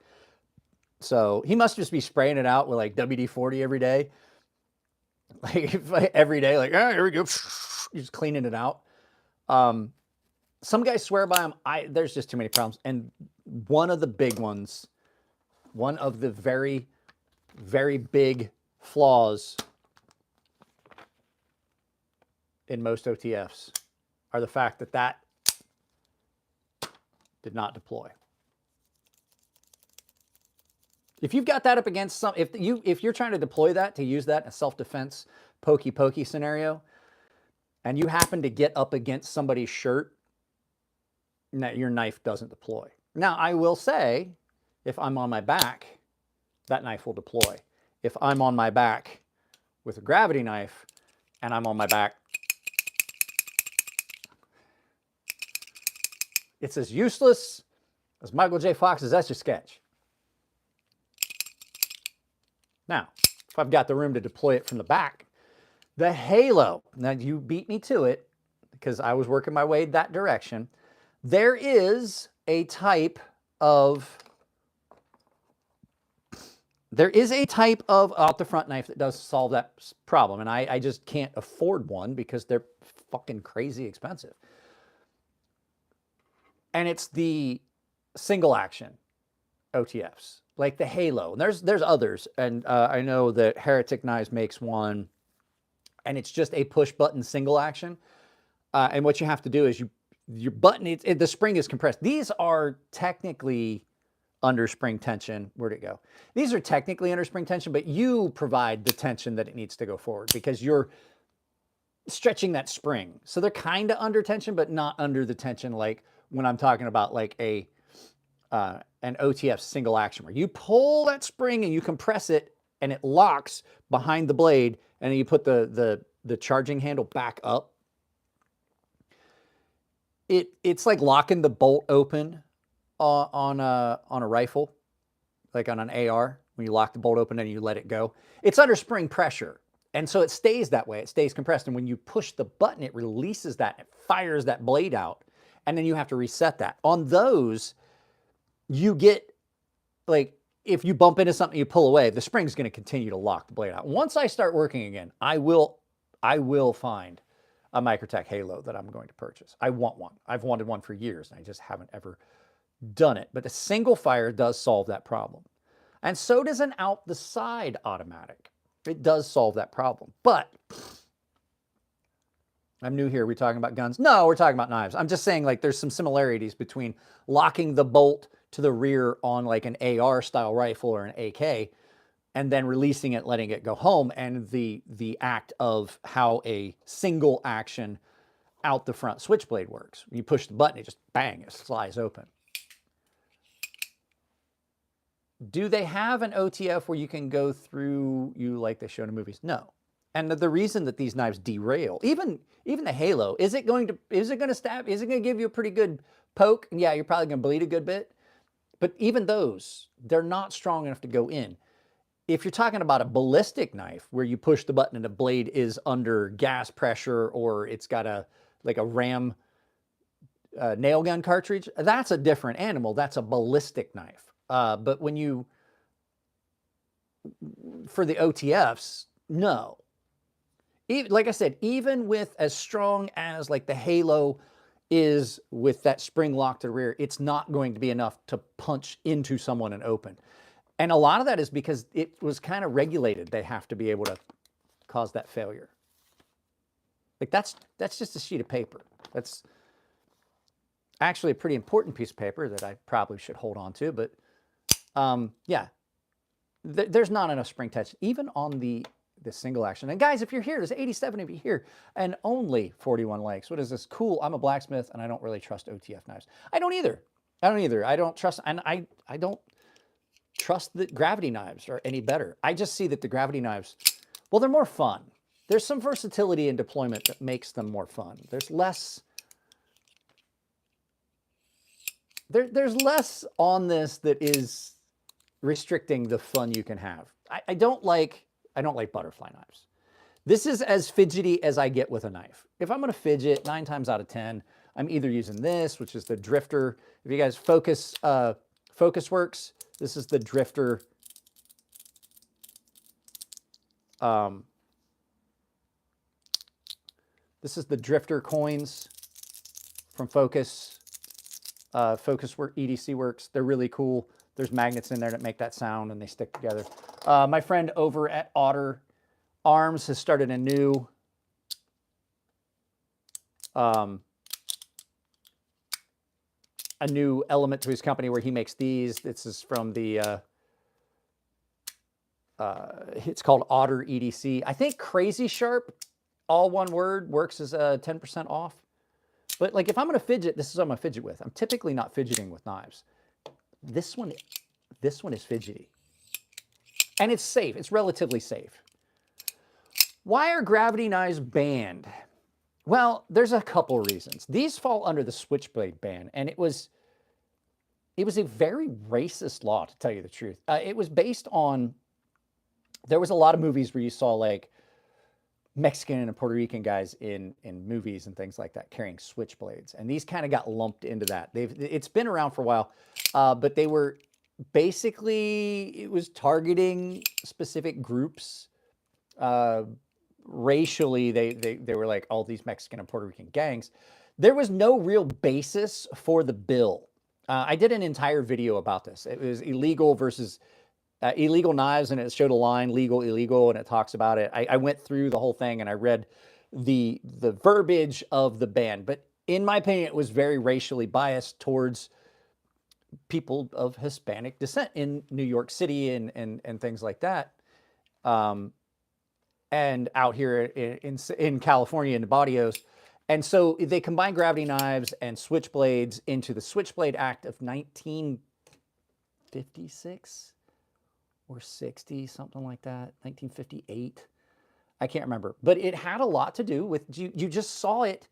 So he must just be spraying it out with like WD-40 every day. Like every day, like, oh, here we go. Just cleaning it out. Some guys swear by them. There's just too many problems. And one of the big ones, one of the very, very big flaws in most OTFs are the fact that did not deploy. If you've got that up against if you're trying to deploy that to use that in a self-defense pokey scenario, and you happen to get up against somebody's shirt, your knife doesn't deploy. Now, I will say, if I'm on my back, that knife will deploy. If I'm on my back with a gravity knife and I'm on my back, it's as useless as Michael J. Fox's Etch-a-Sketch. Now, if I've got the room to deploy it from the back, the halo, now you beat me to it because I was working my way that direction. There is a type of out the front knife that does solve that problem. And I just can't afford one because they're fucking crazy expensive. And it's the single action OTFs, like the Halo. And there's others. And I know that Heretic Knives makes one, and it's just a push button single action. And what you have to do is your button, the spring is compressed. These are technically under spring tension. Where'd it go? These are technically under spring tension, but you provide the tension that it needs to go forward because you're stretching that spring. So they're kind of under tension, but not under the tension like when I'm talking about like an OTF single action where you pull that spring and you compress it and it locks behind the blade, and then you put the charging handle back up. It's like locking the bolt open on a rifle, like on an AR, when you lock the bolt open and you let it go. It's under spring pressure, and so it stays that way. It stays compressed, and when you push the button, it releases that, it fires that blade out, and then you have to reset that. On those, you get, like, if you bump into something, you pull away, the spring's going to continue to lock the blade out. Once I start working again, I will find a Microtech Halo that I'm going to purchase. I want one. I've wanted one for years, and I just haven't ever done it. But the single fire does solve that problem. And so does an out the side automatic. It does solve that problem. But I'm new here. Are we talking about guns? No, we're talking about knives. I'm just saying, like, there's some similarities between locking the bolt to the rear on like an AR style rifle or an AK, and then releasing it, letting it go home, and the act of how a single action out the front switchblade works. You push the button, it just bang, it slides open. Do they have an OTF where you can go through you like they show in movies? No. And the reason that these knives derail, even the Halo, is it going to stab? Is it going to give you a pretty good poke? And yeah, you're probably going to bleed a good bit. But even those, they're not strong enough to go in. If you're talking about a ballistic knife where you push the button and the blade is under gas pressure, or it's got a ram nail gun cartridge, that's a different animal. That's a ballistic knife. But for the OTFs, no. Like I said, even with as strong as like the Halo is with that spring lock to the rear, it's not going to be enough to punch into someone and open. And a lot of that is because it was kind of regulated. They have to be able to cause that failure. Like that's just a sheet of paper. That's actually a pretty important piece of paper that I probably should hold on to. But yeah, there's not enough spring tension, even on the single action. And guys, if you're here, there's 87 of you here and only 41 likes. What is this? Cool. I'm a blacksmith and I don't really trust OTF knives. I don't either. I don't trust, and I don't trust that gravity knives are any better. I just see that the gravity knives, well, they're more fun. There's some versatility in deployment that makes them more fun. There's less, there's less on this that is restricting the fun you can have. I don't like butterfly knives. This is as fidgety as I get with a knife. If I'm going to fidget, 9 times out of 10, I'm either using this, which is the drifter. If you guys focus works, this is the drifter. This is the drifter coins from Focus. Focus work, EDC works. They're really cool. There's magnets in there that make that sound and they stick together. My friend over at Otter Arms has started a new element to his company where he makes these. This is from the it's called Otter EDC. I think crazysharp, all one word, works as a 10% off. But like if I'm going to fidget, this is what I'm going to fidget with. I'm typically not fidgeting with knives. This one is fidgety. And it's safe. It's relatively safe. Why are gravity knives banned? Well, there's a couple reasons. These fall under the switchblade ban, and it was a very racist law, to tell you the truth. It was based on, there was a lot of movies where you saw like Mexican and Puerto Rican guys in movies and things like that carrying switchblades, and these kind of got lumped into that. It's been around for a while, but they were basically, it was targeting specific groups. Racially, they were like all these Mexican and Puerto Rican gangs. There was no real basis for the bill. I did an entire video about this. It was illegal versus illegal knives, and it showed a line, legal, illegal, and it talks about it. I went through the whole thing and I read the verbiage of the ban, but in my opinion, it was very racially biased towards people of Hispanic descent in New York City and things like that. And out here in California, in the Barrios. And so they combined gravity knives and switchblades into the Switchblade Act of 1956 or 60, something like that, 1958. I can't remember. But it had a lot to do with, you just saw it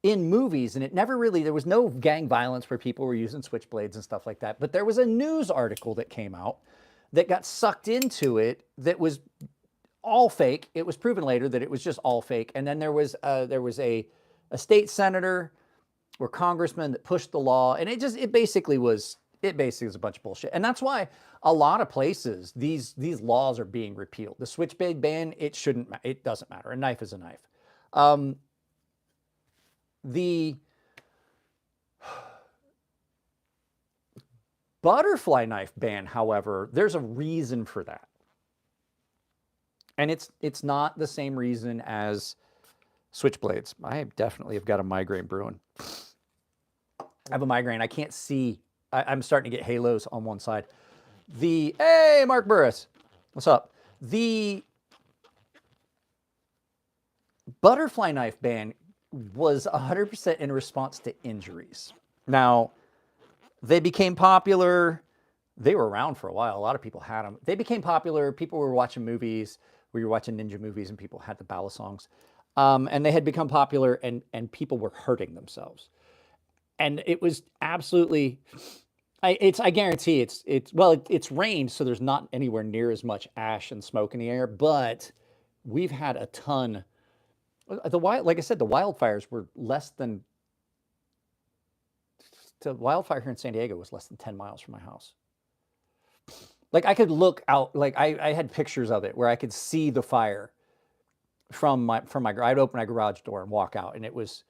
in movies, and it never really, there was no gang violence where people were using switchblades and stuff like that. But there was a news article that came out that got sucked into it that was all fake. It was proven later that it was just all fake. And then there was a state senator or congressman that pushed the law, and it basically was a bunch of bullshit. And that's why a lot of places these laws are being repealed. The switchblade ban, it doesn't matter. A knife is a knife. The butterfly knife ban, however, there's a reason for that. And it's not the same reason as switchblades. I definitely have got a migraine brewing. I have a migraine. I can't see. I'm starting to get halos on one side. Hey, Mark Burris. What's up? The butterfly knife ban was 100% in response to injuries. Now, they became popular. They were around for a while. A lot of people had them. They became popular. People were watching movies where you're watching ninja movies and people had the ballad songs. And they had become popular, and people were hurting themselves. And it was absolutely, I guarantee it's rained, so there's not anywhere near as much ash and smoke in the air, but we've had a ton. Like I said, the wildfires were the wildfire here in San Diego was less than 10 miles from my house. Like I could look out, like I had pictures of it where I could see the fire from my I'd open my garage door and walk out, and it was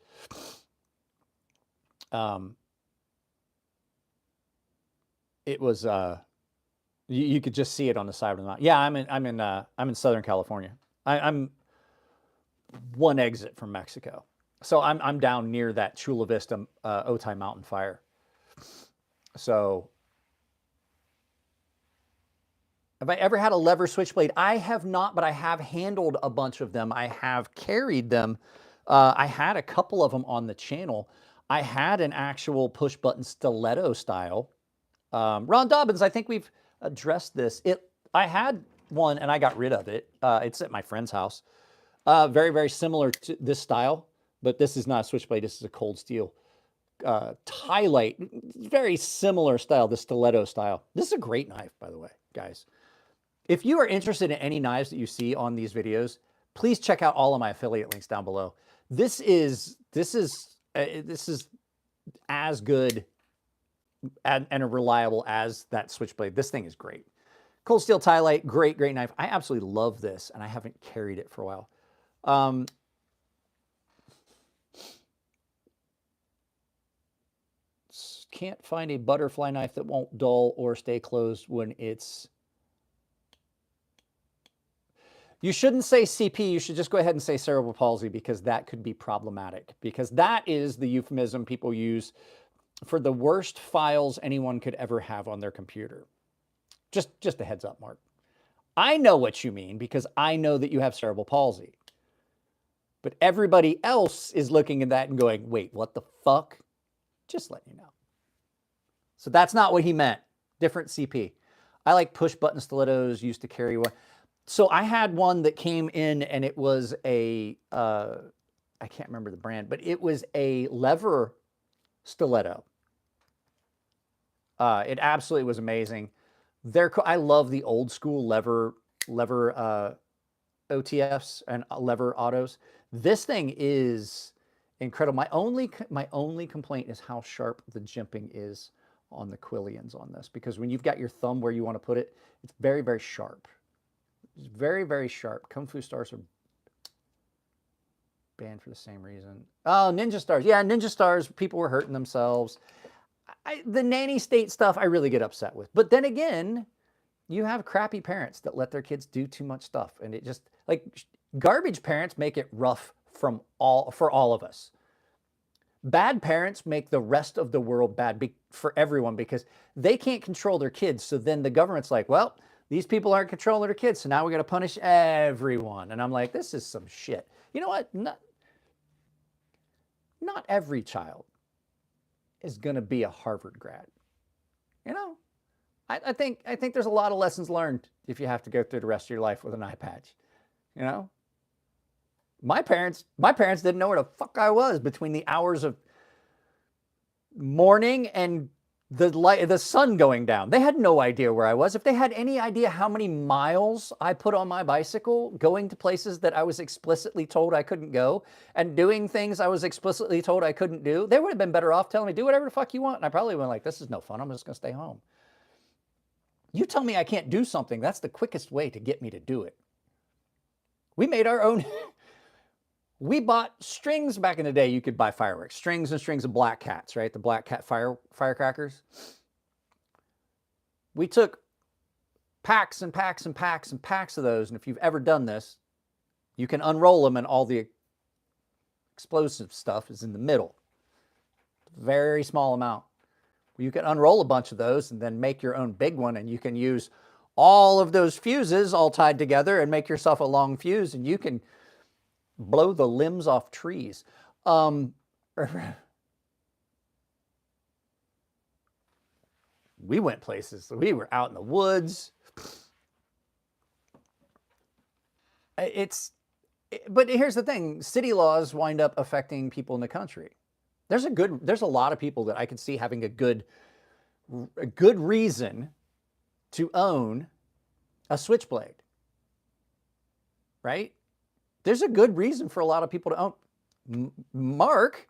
you could just see it on the side of the mountain. Yeah, I'm in Southern California. I'm one exit from Mexico. So I'm down near that Chula Vista Otay Mountain fire. So have I ever had a lever switchblade? I have not, but I have handled a bunch of them. I have carried them. I had a couple of them on the channel. I had an actual push button stiletto style. Ron Dobbins, I think address this. I had one and I got rid of it. It's at my friend's house. Very, very similar to this style, but this is not a switchblade. This is a cold steel tie light. Very similar style, the stiletto style. This is a great knife, by the way, guys. If you are interested in any knives that you see on these videos, please check out all of my affiliate links down below. This is as good and reliable as that switchblade. This thing is great. Cold steel tie light, great, great knife. I absolutely love this, and I haven't carried it for a while. Can't find a butterfly knife that won't dull or stay closed when it's... You shouldn't say CP, you should just go ahead and say cerebral palsy, because that could be problematic, because that is the euphemism people use for the worst files anyone could ever have on their computer. Just a heads up, Mark. I know what you mean, because I know that you have cerebral palsy. But everybody else is looking at that and going, wait, what the fuck? Just letting you know. So that's not what he meant. Different CP. I like push button stilettos, used to carry one. So I had one that came in and it was a, I can't remember the brand, but it was a lever stiletto. It absolutely was amazing. I love the old school lever OTFs and lever autos. This thing is incredible. My only complaint is how sharp the jimping is on the quillions on this, because when you've got your thumb where you want to put it, it's very, very sharp. It's very, very sharp. Kung Fu Stars are banned for the same reason. Oh, Ninja Stars. Yeah, Ninja Stars, people were hurting themselves. The nanny state stuff I really get upset with. But then again, you have crappy parents that let their kids do too much stuff. And it just, like, garbage parents make it rough for all of us. Bad parents make the rest of the world bad for everyone, because they can't control their kids. So then the government's like, well, these people aren't controlling their kids, so now we got to punish everyone. And I'm like, this is some shit. You know what? Not every child is going to be a Harvard grad. You know, I think there's a lot of lessons learned if you have to go through the rest of your life with an eye patch. You know, my parents didn't know where the fuck I was between the hours of morning and the sun going down. They had no idea where I was. If they had any idea how many miles I put on my bicycle, going to places that I was explicitly told I couldn't go and doing things I was explicitly told I couldn't do, they would have been better off telling me, do whatever the fuck you want. And I probably went like, this is no fun. I'm just going to stay home. You tell me I can't do something, that's the quickest way to get me to do it. We made our own... We bought strings back in the day. You could buy fireworks, strings and strings of black cats, right? The black cat firecrackers. We took packs and packs and packs and packs of those. And if you've ever done this, you can unroll them and all the explosive stuff is in the middle. Very small amount. You can unroll a bunch of those and then make your own big one. And you can use all of those fuses all tied together and make yourself a long fuse. And you can blow the limbs off trees. We went places. We were out in the woods. But here's the thing. City laws wind up affecting people in the country. There's a lot of people that I could see having a good reason to own a switchblade, right? There's a good reason for a lot of people to own. Mark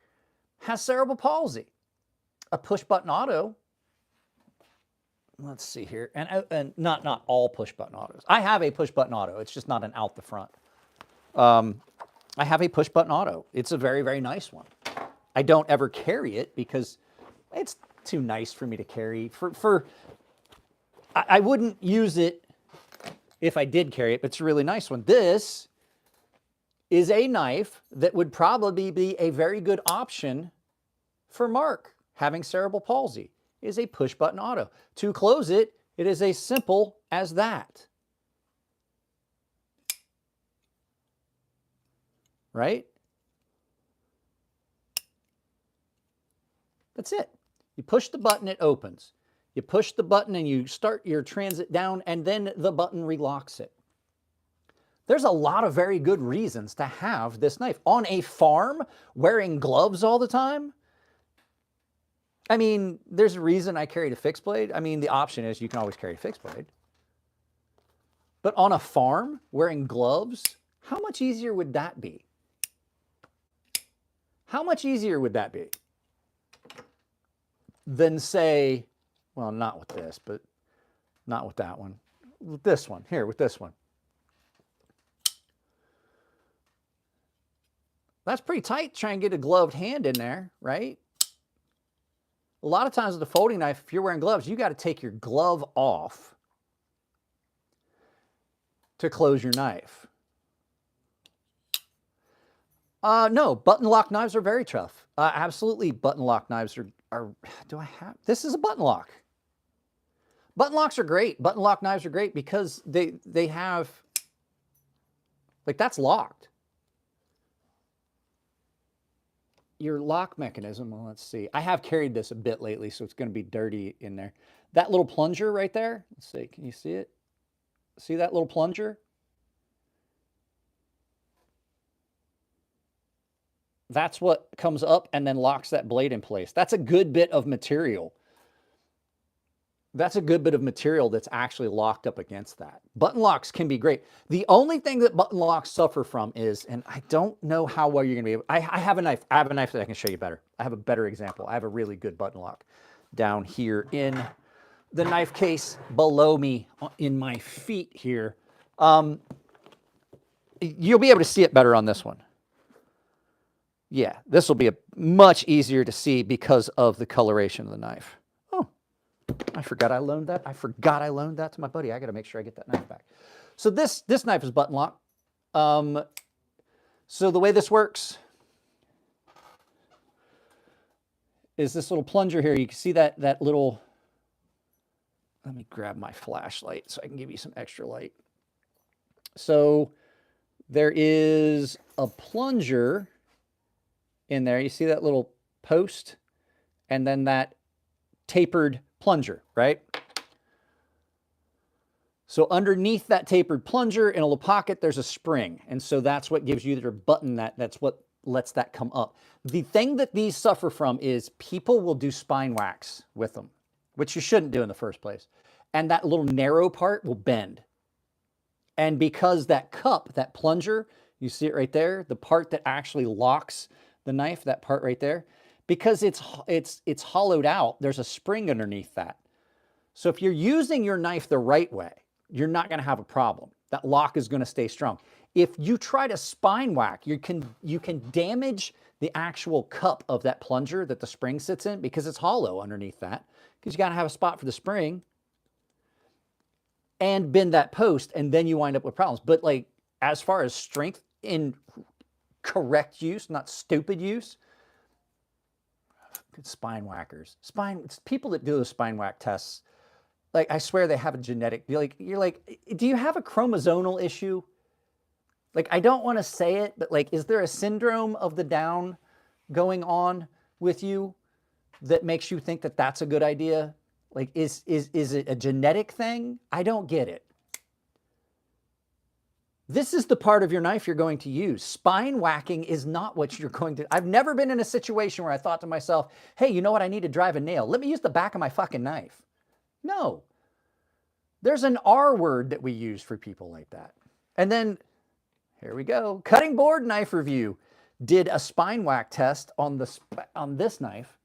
has cerebral palsy. A push button auto. Let's see here. And not all push button autos. I have a push button auto. It's just not an out the front. I have a push button auto. It's a very, very nice one. I don't ever carry it because it's too nice for me to carry. I wouldn't use it if I did carry it, but it's a really nice one. This is a knife that would probably be a very good option for Mark having cerebral palsy. It is a push button auto. To close it, it is as simple as that. Right? That's it. You push the button, it opens. You push the button and you start your transit down, and then the button relocks it. There's a lot of very good reasons to have this knife. On a farm, wearing gloves all the time, I mean, there's a reason I carried a fixed blade. I mean, the option is you can always carry a fixed blade. But on a farm, wearing gloves, how much easier would that be? How much easier would that be than, say, well, not with this, but not with that one. With this one, here, with this one. That's pretty tight, try and get a gloved hand in there, right? A lot of times with a folding knife, if you're wearing gloves, you got to take your glove off to close your knife. No, button lock knives are very tough. Absolutely, button lock knives are, do I have, this is a button lock. Button locks are great. Button lock knives are great because they have, like, that's locked. Your lock mechanism, well, let's see. I have carried this a bit lately, so it's going to be dirty in there. That little plunger right there, let's see, can you see it? See that little plunger? That's what comes up and then locks that blade in place. That's a good bit of material. That's a good bit of material that's actually locked up against that. Button locks can be great. The only thing that button locks suffer from is, and I don't know how well you're going to be able, I have a knife. I have a knife that I can show you better. I have a better example. I have a really good button lock down here in the knife case below me in my feet here. You'll be able to see it better on this one. Yeah, this will be much easier to see because of the coloration of the knife. Oh, I forgot I loaned that. I forgot I loaned that to my buddy. I got to make sure I get that knife back. So this knife is button lock. So the way this works is this little plunger here. You can see that little, let me grab my flashlight so I can give you some extra light. So there is a plunger in there. You see that little post and then that tapered plunger, right? So underneath that tapered plunger in a little pocket, there's a spring. And so that's what gives you your button, that's what lets that come up. The thing that these suffer from is people will do spine wax with them, which you shouldn't do in the first place. And that little narrow part will bend. And because that cup, that plunger, you see it right there, the part that actually locks the knife, that part right there, because it's hollowed out, there's a spring underneath that. So if you're using your knife the right way, you're not going to have a problem. That lock is going to stay strong. If you try to spine whack, you can damage the actual cup of that plunger that the spring sits in because it's hollow underneath that, because you got to have a spot for the spring and bend that post, and then you wind up with problems. But like, as far as strength in correct use, not stupid use, good spine whackers. People that do those spine whack tests, like, I swear they have a genetic, you're like, do you have a chromosomal issue? Like, I don't want to say it, but like, is there a syndrome of the down going on with you that makes you think that that's a good idea? Like, is it a genetic thing? I don't get it. This is the part of your knife you're going to use. Spine whacking is not what you're going to. I've never been in a situation where I thought to myself, hey, you know what? I need to drive a nail. Let me use the back of my fucking knife. No. There's an R word that we use for people like that. And then, here we go. Cutting board knife review. Did a spine whack test on this knife.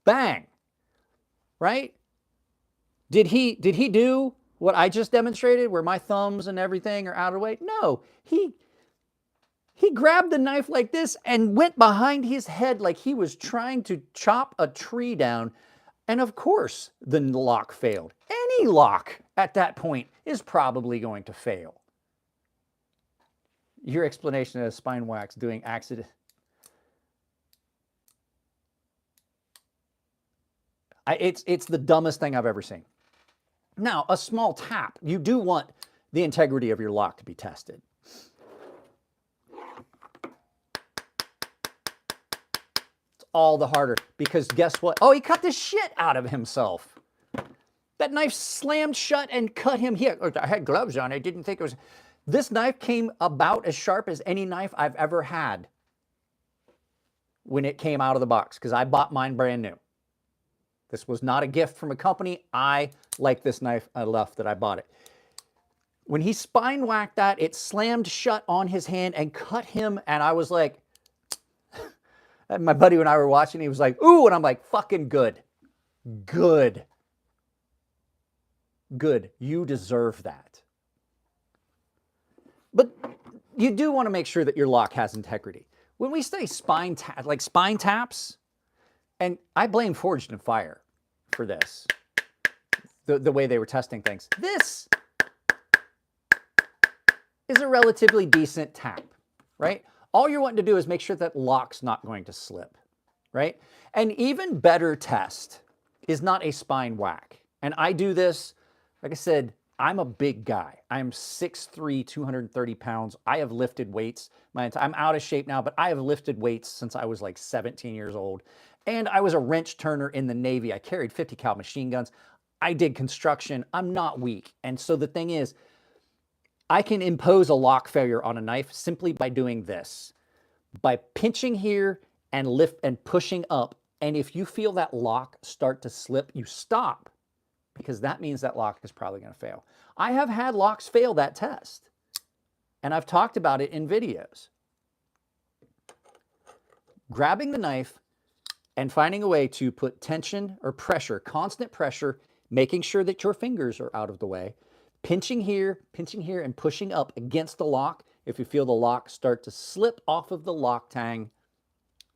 Bang. Right? Did he do what I just demonstrated, where my thumbs and everything are out of the way? No, he grabbed the knife like this and went behind his head like he was trying to chop a tree down. And of course, the lock failed. Any lock at that point is probably going to fail. Your explanation of spine wax doing accident. It's the dumbest thing I've ever seen. Now, a small tap, you do want the integrity of your lock to be tested. all the harder because guess what? Oh, he cut the shit out of himself. That knife slammed shut and cut him here. I had gloves on. I didn't think it was. This knife came about as sharp as any knife I've ever had when it came out of the box because I bought mine brand new. This was not a gift from a company. I like this knife enough that I bought it. When he spine whacked that, it slammed shut on his hand and cut him. And I was like, and my buddy and I were watching, he was like, ooh, and I'm like, fucking good. Good. Good. You deserve that. But you do want to make sure that your lock has integrity. When we say spine taps, and I blame Forged and Fire for this, the way they were testing things. This is a relatively decent tap, right? All you're wanting to do is make sure that lock's not going to slip, right? An even better test is not a spine whack. And I do this, like I said, I'm a big guy. I'm 6'3", 230 pounds. I have lifted weights. I'm out of shape now, but I have lifted weights since I was like 17 years old. And I was a wrench turner in the Navy. I carried 50 cal machine guns. I did construction. I'm not weak. And so the thing is, I can impose a lock failure on a knife simply by doing this. By pinching here and lift and pushing up. And if you feel that lock start to slip, you stop. Because that means that lock is probably going to fail. I have had locks fail that test. And I've talked about it in videos. Grabbing the knife and finding a way to put tension or pressure, constant pressure, making sure that your fingers are out of the way, pinching here, and pushing up against the lock. If you feel the lock start to slip off of the lock tang,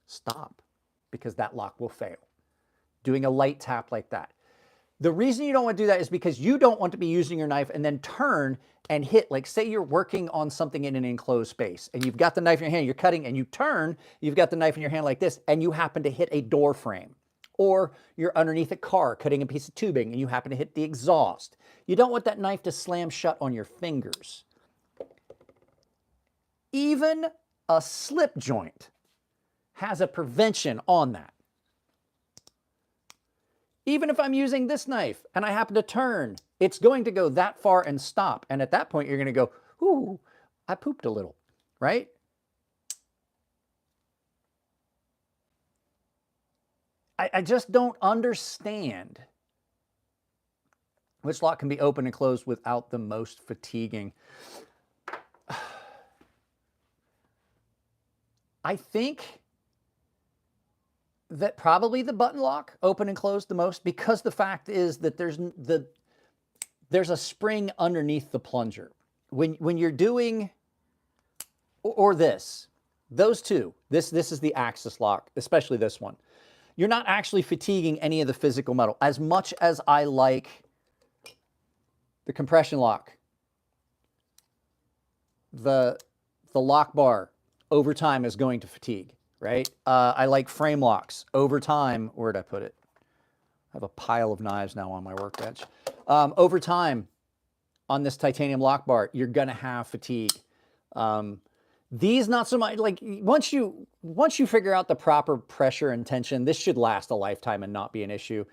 stop, because that lock will fail. Doing a light tap like that. The reason you don't want to do that is because you don't want to be using your knife and then turn and hit, like say you're working on something in an enclosed space and you've got the knife in your hand, you're cutting and you turn, you've got the knife in your hand like this and you happen to hit a door frame. Or you're underneath a car cutting a piece of tubing and you happen to hit the exhaust. You don't want that knife to slam shut on your fingers. Even a slip joint has a prevention on that. Even if I'm using this knife and I happen to turn, it's going to go that far and stop. And at that point, you're going to go, ooh, I pooped a little, right? I just don't understand which lock can be open and closed without the most fatiguing. I think that probably the button lock open and close the most, because the fact is that there's a spring underneath the plunger. When you're doing, or those two, this is the axis lock, especially this one. You're not actually fatiguing any of the physical metal. As much as I like the compression lock, the lock bar over time is going to fatigue. Right? I like frame locks. Over time, where'd I put it? I have a pile of knives now on my workbench. Over time, on this titanium lock bar, you're gonna have fatigue. These not so much. Like once you figure out the proper pressure and tension, this should last a lifetime and not be an issue.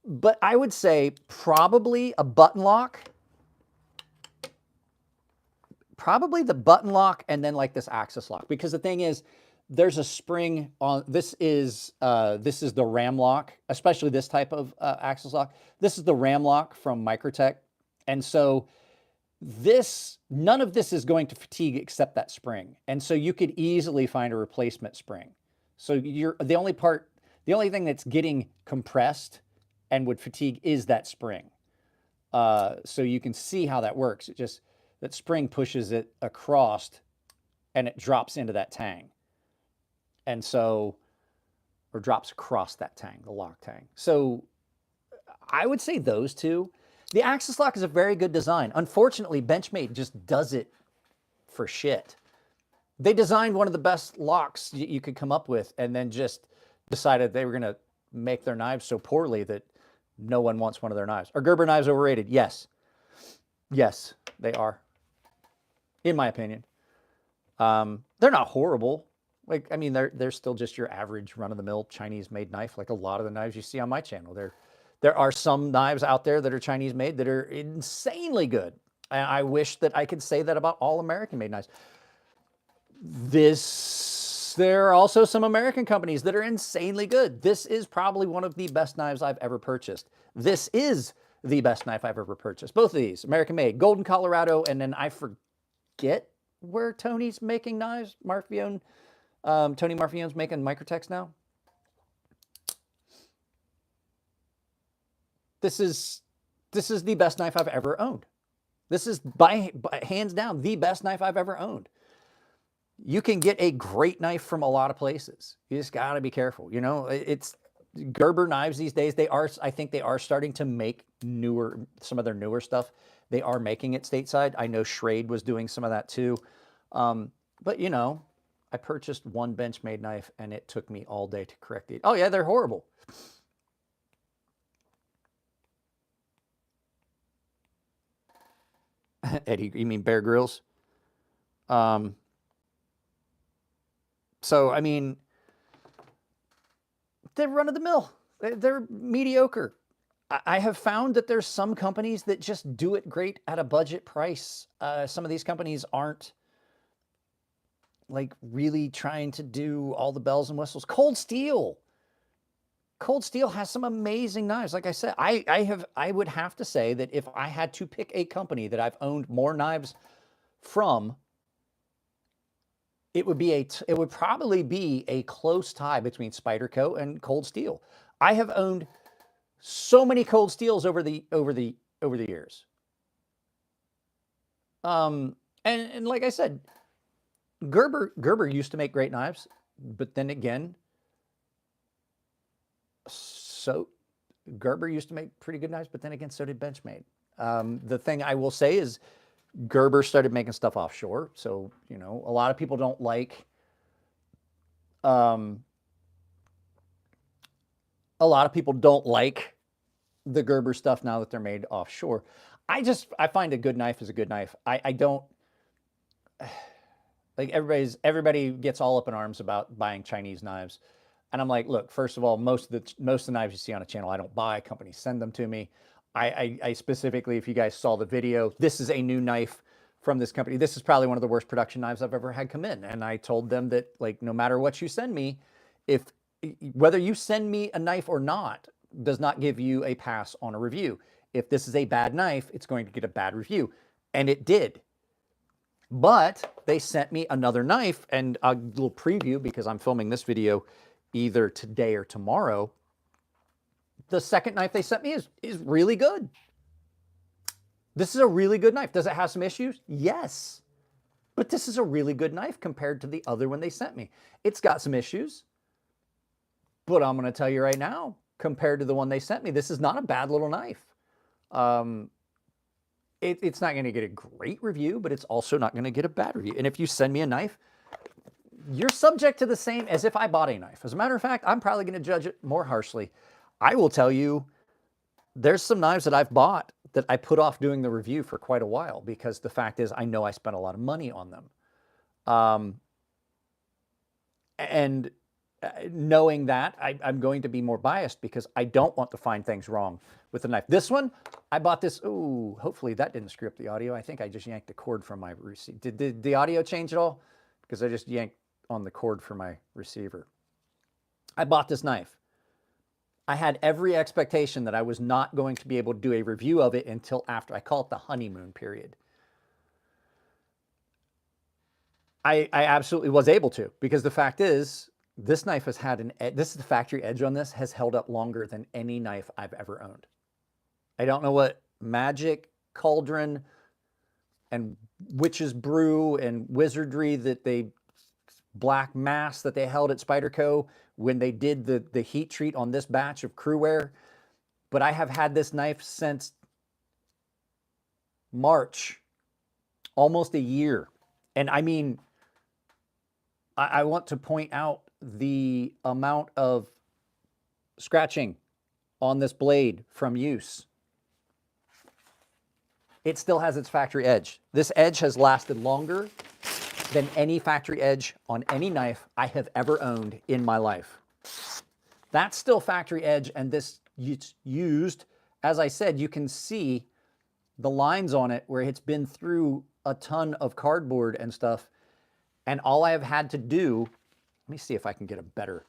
But I would say probably a button lock. Probably the button lock and then like this axis lock, because the thing is, there's a spring on, this is the ram lock, especially this type of axis lock. This is the ram lock from Microtech. And so none of this is going to fatigue except that spring. And so you could easily find a replacement spring. So the only thing that's getting compressed and would fatigue is that spring. So you can see how that works. That spring pushes it across and it drops into that tang. And so, or drops across that tang, the lock tang. So I would say those two. The axis lock is a very good design. Unfortunately, Benchmade just does it for shit. They designed one of the best locks you could come up with and then just decided they were going to make their knives so poorly that no one wants one of their knives. Are Gerber knives overrated? Yes. Yes, they are. In my opinion. They're not horrible. Like, I mean, they're still just your average run-of-the-mill Chinese-made knife, like a lot of the knives you see on my channel. There are some knives out there that are Chinese-made that are insanely good. And I wish that I could say that about all American-made knives. There are also some American companies that are insanely good. This is probably one of the best knives I've ever purchased. This is the best knife I've ever purchased. Both of these, American-made, Golden, Colorado, and then I forget where Tony's making knives. Marfione, Tony Marfione's making Microtex now. This is the best knife I've ever owned. This is by hands down the best knife I've ever owned. You can get a great knife from a lot of places. You just got to be careful. You know, it's Gerber knives these days. I think they are starting to make some of their newer stuff. They are making it stateside. I know Schrade was doing some of that too. But you know, I purchased one Benchmade knife and it took me all day to correct it. Oh yeah, they're horrible. Eddie, you mean Bear Grylls? So, I mean, they're run-of-the-mill. They're mediocre. I have found that there's some companies that just do it great at a budget price. Some of these companies aren't like really trying to do all the bells and whistles. Cold Steel. Cold Steel has some amazing knives. Like I said, I would have to say that if I had to pick a company that I've owned more knives from, it would probably be a close tie between Spyderco and Cold Steel. I have owned so many Cold Steels over the years. And like I said, Gerber used to make great knives, but then again, so Gerber used to make pretty good knives, but then again, so did Benchmade. The thing I will say is Gerber started making stuff offshore. So, you know, a lot of people don't like, the Gerber stuff now that they're made offshore. I find a good knife is a good knife. I don't, like everybody gets all up in arms about buying Chinese knives. And I'm like, look, first of all, most of the knives you see on a channel, I don't buy. Companies send them to me. I specifically, if you guys saw the video, this is a new knife from this company. This is probably one of the worst production knives I've ever had come in. And I told them that, like, no matter what you send me, whether you send me a knife or not, does not give you a pass on a review. If this is a bad knife, it's going to get a bad review. And it did. But they sent me another knife, and a little preview, because I'm filming this video either today or tomorrow. The second knife they sent me is really good. This is a really good knife. Does it have some issues? Yes. But this is a really good knife compared to the other one they sent me. It's got some issues. But I'm going to tell you right now, compared to the one they sent me, this is not a bad little knife. It's not going to get a great review, but it's also not going to get a bad review. And if you send me a knife, you're subject to the same as if I bought a knife. As a matter of fact, I'm probably going to judge it more harshly. I will tell you, there's some knives that I've bought that I put off doing the review for quite a while because the fact is I know I spent a lot of money on them. And knowing that, I'm going to be more biased because I don't want to find things wrong with the knife. This one, I bought this. Ooh, hopefully that didn't screw up the audio. I think I just yanked the cord from my receiver. Did the audio change at all? Because I just yanked on the cord for my receiver. I bought this knife. I had every expectation that I was not going to be able to do a review of it until after. I call it the honeymoon period. I absolutely was able to, because the fact is, this knife has had this is the factory edge on this, has held up longer than any knife I've ever owned. I don't know what magic, cauldron, and witch's brew and wizardry that black mass that they held at Spyderco when they did the heat treat on this batch of crewware. But I have had this knife since March, almost a year. And I mean, I want to point out the amount of scratching on this blade from use. It still has its factory edge. This edge has lasted longer than any factory edge on any knife I have ever owned in my life. That's still factory edge, and this used, as I said, you can see the lines on it where it's been through a ton of cardboard and stuff. And all I have had to do, let me see if I can get a better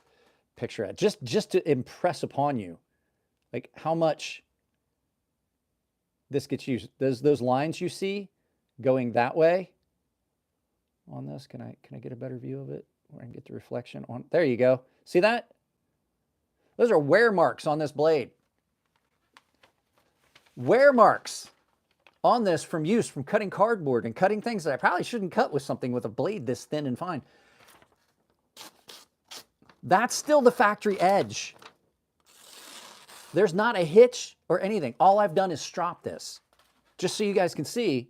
picture at it, just to impress upon you, like how much this gets used. Those lines you see going that way on this, can I get a better view of it where I can get the reflection on? There you go. See that? Those are wear marks on this blade. Wear marks on this from use, from cutting cardboard and cutting things that I probably shouldn't cut with something with a blade this thin and fine. That's still the factory edge. There's not a hitch or anything. All I've done is strop this. Just so you guys can see,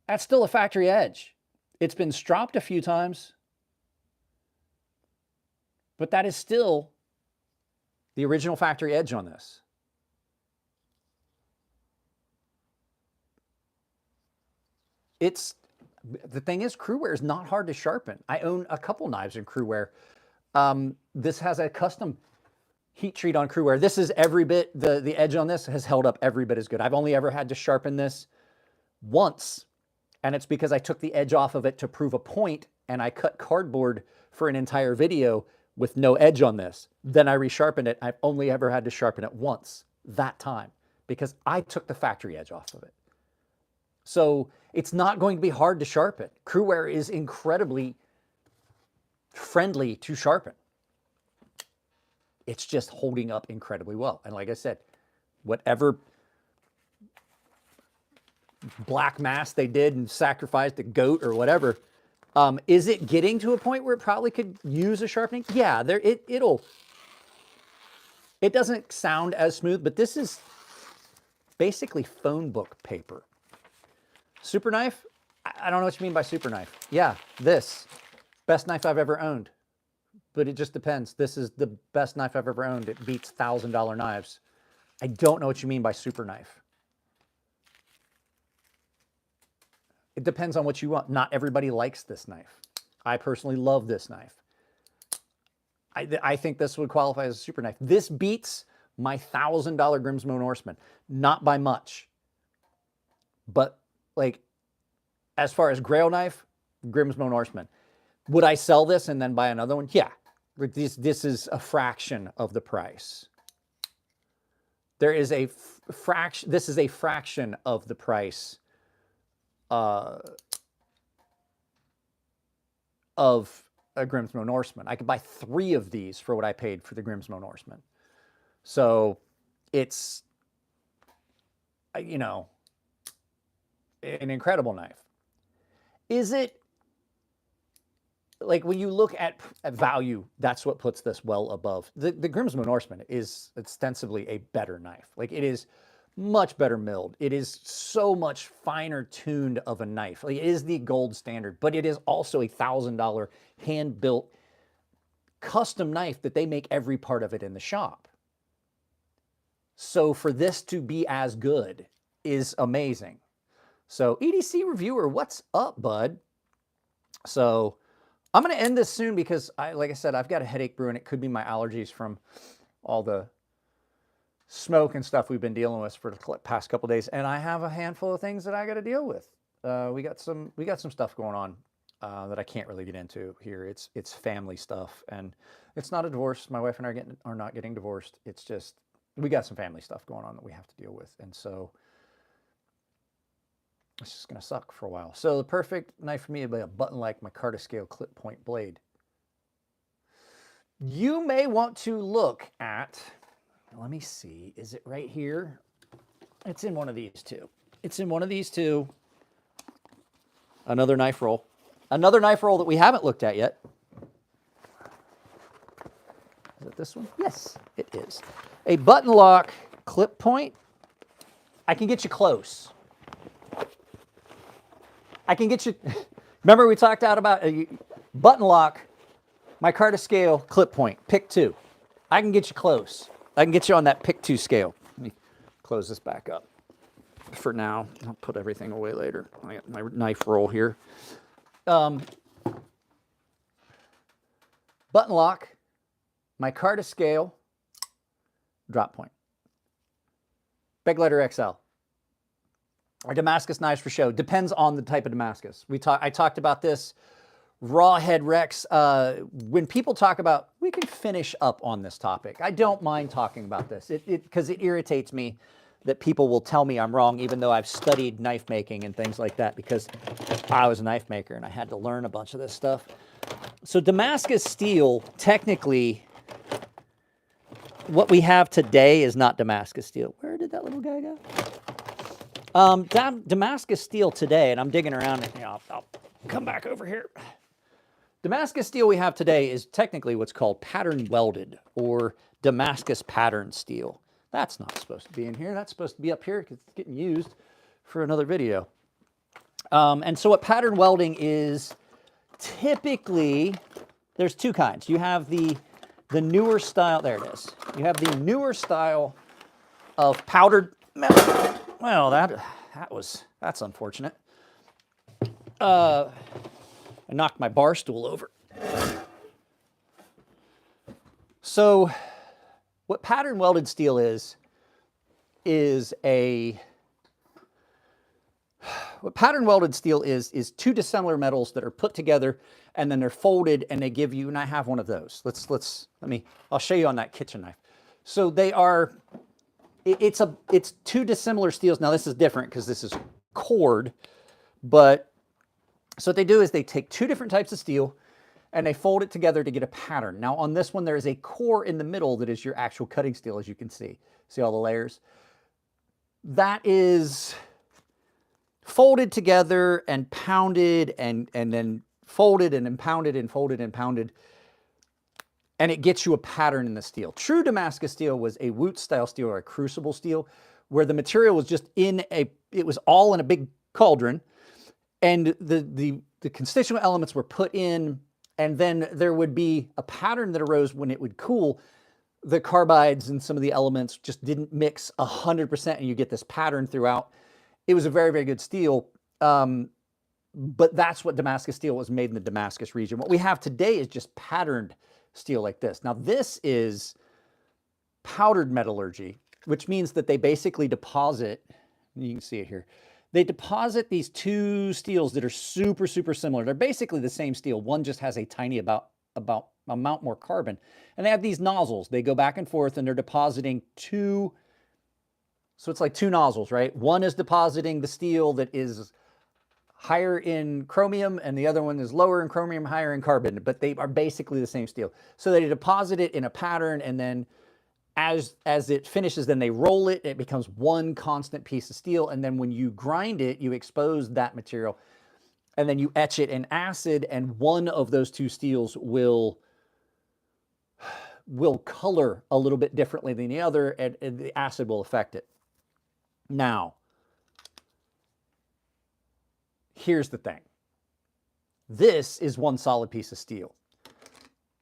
that's still a factory edge. It's been stropped a few times, but that is still the original factory edge on this. The thing is, crewware is not hard to sharpen. I own a couple knives in crewware. This has a custom heat treat on crewware. This is every bit, the edge on this has held up every bit as good. I've only ever had to sharpen this once, and it's because I took the edge off of it to prove a point, and I cut cardboard for an entire video with no edge on this. Then I resharpened it. I've only ever had to sharpen it once that time because I took the factory edge off of it. So it's not going to be hard to sharpen. Crewware is incredibly friendly to sharpen. It's just holding up incredibly well. And like I said, whatever black mass they did and sacrificed a goat or whatever, is it getting to a point where it probably could use a sharpening? Yeah, it doesn't sound as smooth, but this is basically phone book paper. Super knife? I don't know what you mean by super knife. Yeah, this. Best knife I've ever owned. But it just depends. This is the best knife I've ever owned. It beats $1,000 knives. I don't know what you mean by super knife. It depends on what you want. Not everybody likes this knife. I personally love this knife. I think this would qualify as a super knife. This beats my $1,000 Grimsmo Norseman. Not by much. But like, as far as Grail knife, Grimsmo Norseman. Would I sell this and then buy another one? Yeah. This is a fraction of the price. There is a fraction. This is a fraction of the price of a Grimsmo Norseman. I could buy 3 of these for what I paid for the Grimsmo Norseman. So it's, you know, an incredible knife. Is it, like when you look at value, that's what puts this well above. The Grimsmo Norseman is ostensibly a better knife. Like it is much better milled. It is so much finer tuned of a knife. Like it is the gold standard, but it is also a $1,000 hand-built custom knife that they make every part of it in the shop. So for this to be as good is amazing. So EDC reviewer, what's up, bud? So I'm going to end this soon because, like I said, I've got a headache brewing. It could be my allergies from all the smoke and stuff we've been dealing with for the past couple of days. And I have a handful of things that I got to deal with. We got some stuff going on that I can't really get into here. It's family stuff, and it's not a divorce. My wife and I are not getting divorced. It's just we got some family stuff going on that we have to deal with, and so it's just going to suck for a while. So the perfect knife for me would be a button-like micarta scale clip point blade. You may want to look at, let me see, is it right here? It's in one of these two. It's in one of these two. Another knife roll. Another knife roll that we haven't looked at yet. Is it this one? Yes, it is. A button lock clip point. I can get you close. I can get you, remember we talked out about a button lock, micarta scale, clip point, pick 2. I can get you close. I can get you on that pick 2 scale. Let me close this back up. for now. I'll put everything away later. I got my knife roll here. Button lock, micarta scale, drop point. Big letter XL. Our Damascus knives for show. Depends on the type of Damascus. I talked about this. Raw head Rex. When people talk about, we can finish up on this topic. I don't mind talking about this because it irritates me that people will tell me I'm wrong, even though I've studied knife making and things like that, because I was a knife maker and I had to learn a bunch of this stuff. So Damascus steel, technically, what we have today is not Damascus steel. Where did that little guy go? Damascus steel today, and I'm digging around, and I'll come back over here. Damascus steel we have today is technically what's called pattern welded, or Damascus pattern steel. That's not supposed to be in here. That's supposed to be up here because it's getting used for another video. And so what pattern welding is, typically, there's two kinds. You have the newer style, there it is. You have the newer style of powdered metal. Well, that's unfortunate. I knocked my bar stool over. So what pattern welded steel is two dissimilar metals that are put together and then they're folded and they give you, and I have one of those. I'll show you on that kitchen knife. So it's two dissimilar steels. Now this is different because this is cord, but so what they do is they take two different types of steel and they fold it together to get a pattern. Now on this one, there is a core in the middle that is your actual cutting steel, as you can see. See all the layers? That is folded together and pounded and then folded and then pounded and folded and pounded. And it gets you a pattern in the steel. True Damascus steel was a Wootz style steel or a crucible steel, where the material was just it was all in a big cauldron, and the constituent elements were put in, and then there would be a pattern that arose when it would cool. The carbides and some of the elements just didn't mix 100%, and you get this pattern throughout. It was a very, very good steel, but that's what Damascus steel was, made in the Damascus region. What we have today is just patterned steel like this. Now this is powdered metallurgy, which means that they basically deposit, you can see it here, they deposit these two steels that are super, super similar. They're basically the same steel. One just has a tiny amount more carbon. And they have these nozzles. They go back and forth and they're depositing two, so it's like two nozzles, right? One is depositing the steel that is higher in chromium, and the other one is lower in chromium, higher in carbon, but they are basically the same steel. So they deposit it in a pattern, and then as it finishes, then they roll it, it becomes one constant piece of steel, and then when you grind it, you expose that material, and then you etch it in acid, and one of those two steels will color a little bit differently than the other, and the acid will affect it. Now, here's the thing. This is one solid piece of steel.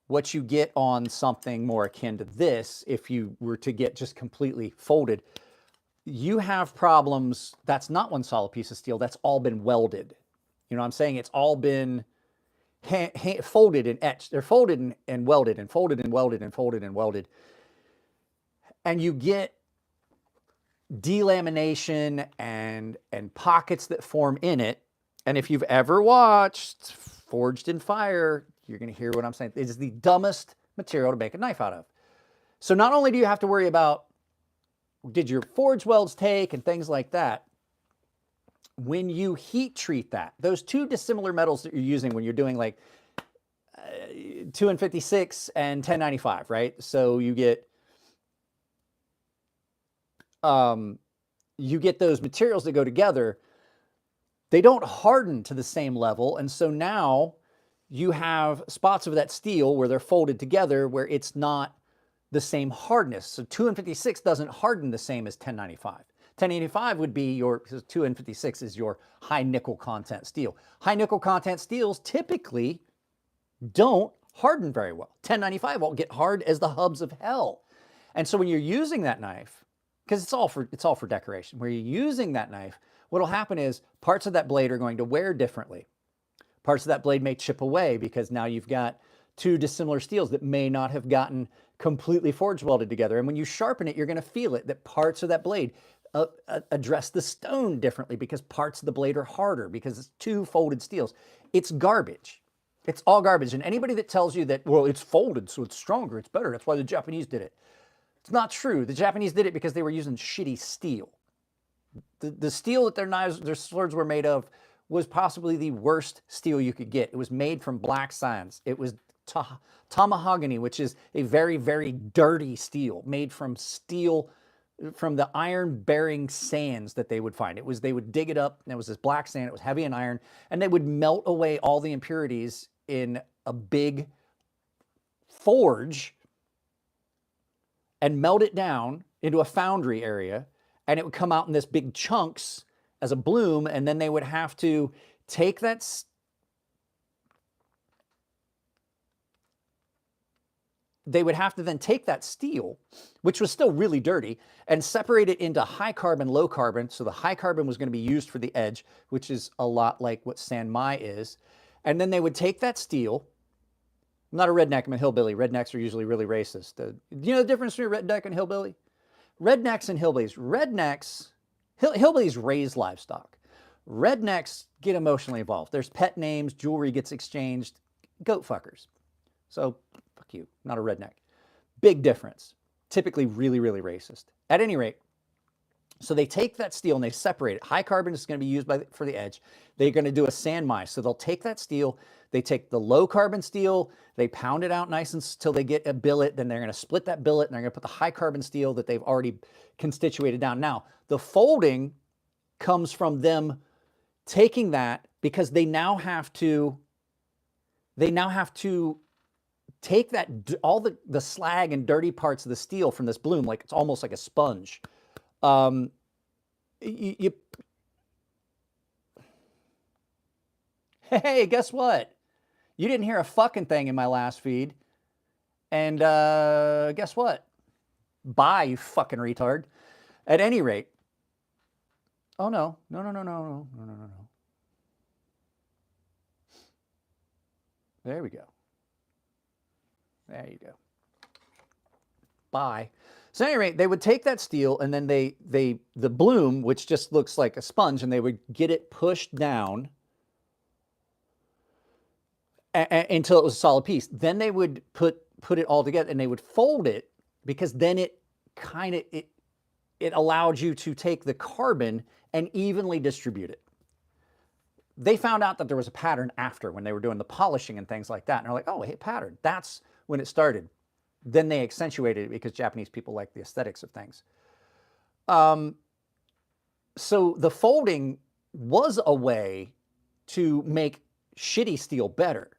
What you get on something more akin to this, if you were to get just completely folded, you have problems. That's not one solid piece of steel. That's all been welded. You know what I'm saying? It's all been folded and etched. They're folded and welded and folded and welded and folded and welded. And you get delamination and pockets that form in it. And if you've ever watched Forged in Fire, you're going to hear what I'm saying. It is the dumbest material to make a knife out of. So not only do you have to worry about, did your forge welds take and things like that, when you heat treat that, those two dissimilar metals that you're using when you're doing like 2N56 and 1095, right? So you get those materials that go together. They don't harden to the same level, and so now you have spots of that steel where they're folded together where it's not the same hardness. So 2N56 doesn't harden the same as 1095. 1085 would be because 2N56 is your high nickel content steel. High nickel content steels typically don't harden very well. 1095 won't get hard as the hubs of hell. And so when you're using that knife, because it's all for decoration. Where you're using that knife, what'll happen is parts of that blade are going to wear differently. Parts of that blade may chip away because now you've got two dissimilar steels that may not have gotten completely forge welded together. And when you sharpen it, you're going to feel it, that parts of that blade address the stone differently because parts of the blade are harder because it's two folded steels. It's garbage. It's all garbage. And anybody that tells you that, well, it's folded, so it's stronger, it's better, that's why the Japanese did it. It's not true. The Japanese did it because they were using shitty steel. The steel that their swords were made of was possibly the worst steel you could get. It was made from black sands. It was tomahogany, which is a very, very dirty steel, made from steel, from the iron-bearing sands that they would find. They would dig it up, and it was this black sand. It was heavy in iron, and they would melt away all the impurities in a big forge and melt it down into a foundry area, and it would come out in this big chunks as a bloom, and then they would have to take that steel, which was still really dirty, and separate it into high carbon, low carbon. So the high carbon was going to be used for the edge, which is a lot like what Sanmai is. And then they would take that steel. I'm not a redneck, I'm a hillbilly. Rednecks are usually really racist. Do you know the difference between a redneck and hillbilly? Rednecks and hillbillies. Hillbillies raise livestock. Rednecks get emotionally involved. There's pet names, jewelry gets exchanged. Goat fuckers. So, fuck you, not a redneck. Big difference. Typically really, really racist. At any rate, so they take that steel and they separate it. High carbon is going to be used for the edge. They're going to do a Sanmai. So they'll take that steel, they take the low carbon steel, they pound it out nice until they get a billet, then they're going to split that billet and they're going to put the high carbon steel that they've already constituted down. Now, the folding comes from them taking that because they now have to take that, all the slag and dirty parts of the steel from this bloom, like it's almost like a sponge. Hey, guess what? You didn't hear a fucking thing in my last feed. And guess what? Bye, you fucking retard. At any rate, oh no. There we go. There you go. Bye. So at any rate, they would take that steel and then the bloom, which just looks like a sponge, and they would get it pushed down until it was a solid piece. Then they would put it all together and they would fold it, because then it allowed you to take the carbon and evenly distribute it. They found out that there was a pattern after, when they were doing the polishing and things like that. And they're like, oh, hey, pattern. That's when it started. Then they accentuated it because Japanese people like the aesthetics of things. So the folding was a way to make shitty steel better.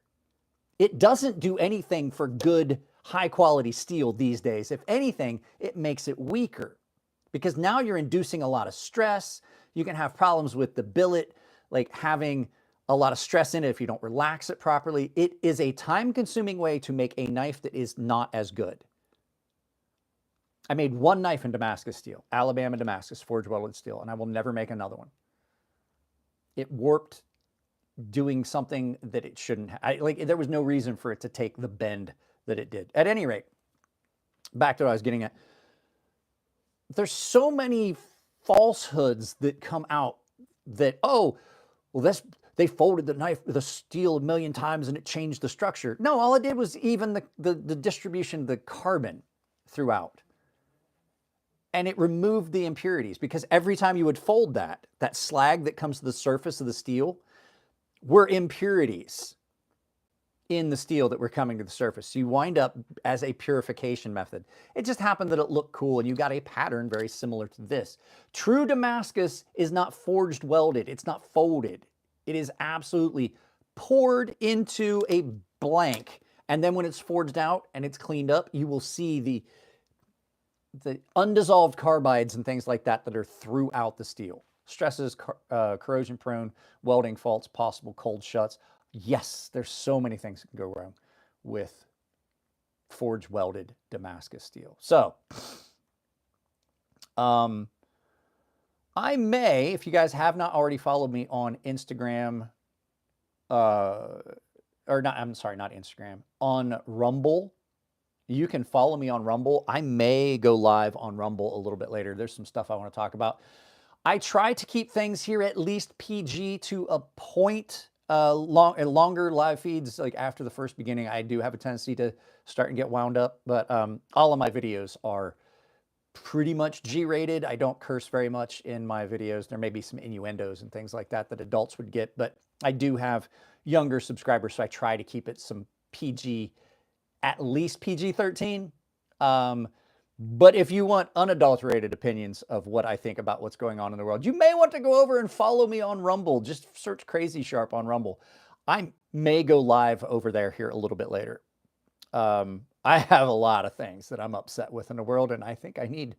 It doesn't do anything for good, high-quality steel these days. If anything, it makes it weaker, because now you're inducing a lot of stress. You can have problems with the billet, like having a lot of stress in it if you don't relax it properly. It is a time-consuming way to make a knife that is not as good. I made one knife in Damascus steel, Alabama Damascus, forge welded steel, and I will never make another one. It warped doing something that it shouldn't have. There was no reason for it to take the bend that it did. At any rate, back to what I was getting at. There's so many falsehoods that come out that, oh, well, they folded the steel a million times and it changed the structure. No, all it did was even the distribution of the carbon throughout. And it removed the impurities, because every time you would fold that slag that comes to the surface of the steel were impurities in the steel that were coming to the surface. So you wind up as a purification method. It just happened that it looked cool, and you got a pattern very similar to this. True Damascus is not forged welded. It's not folded. It is absolutely poured into a blank. And then when it's forged out and it's cleaned up, you will see the undissolved carbides and things like that are throughout the steel. Stresses, corrosion prone, welding faults, possible cold shuts. Yes, there's so many things that can go wrong with forge welded Damascus steel. So I may, if you guys have not already followed me on Instagram, or not, I'm sorry, not Instagram, on Rumble. You can follow me on Rumble. I may go live on Rumble a little bit later. There's some stuff I want to talk about. I try to keep things here at least PG to a point. Longer live feeds, like after the first beginning, I do have a tendency to start and get wound up. But all of my videos are pretty much G-rated. I don't curse very much in my videos. There may be some innuendos and things like that that adults would get, but I do have younger subscribers, so I try to keep it some PG, at least PG-13. But if you want unadulterated opinions of what I think about what's going on in the world, you may want to go over and follow me on Rumble. Just search Crazy Sharp on Rumble. I may go live over there here a little bit later. I have a lot of things that I'm upset with in the world, and I think I need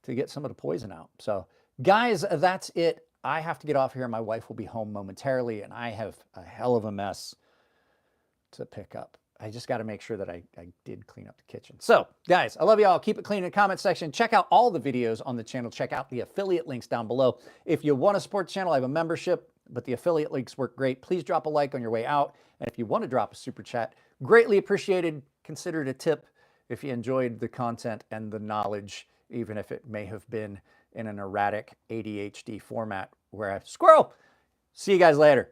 to get some of the poison out. So, guys, that's it. I have to get off here. My wife will be home momentarily, and I have a hell of a mess to pick up. I just got to make sure that I did clean up the kitchen. So, guys, I love you all. Keep it clean in the comment section. Check out all the videos on the channel. Check out the affiliate links down below. If you want to support the channel, I have a membership, but the affiliate links work great. Please drop a like on your way out. And if you want to drop a super chat, greatly appreciated. Consider it a tip if you enjoyed the content and the knowledge, even if it may have been in an erratic ADHD format where I squirrel. See you guys later.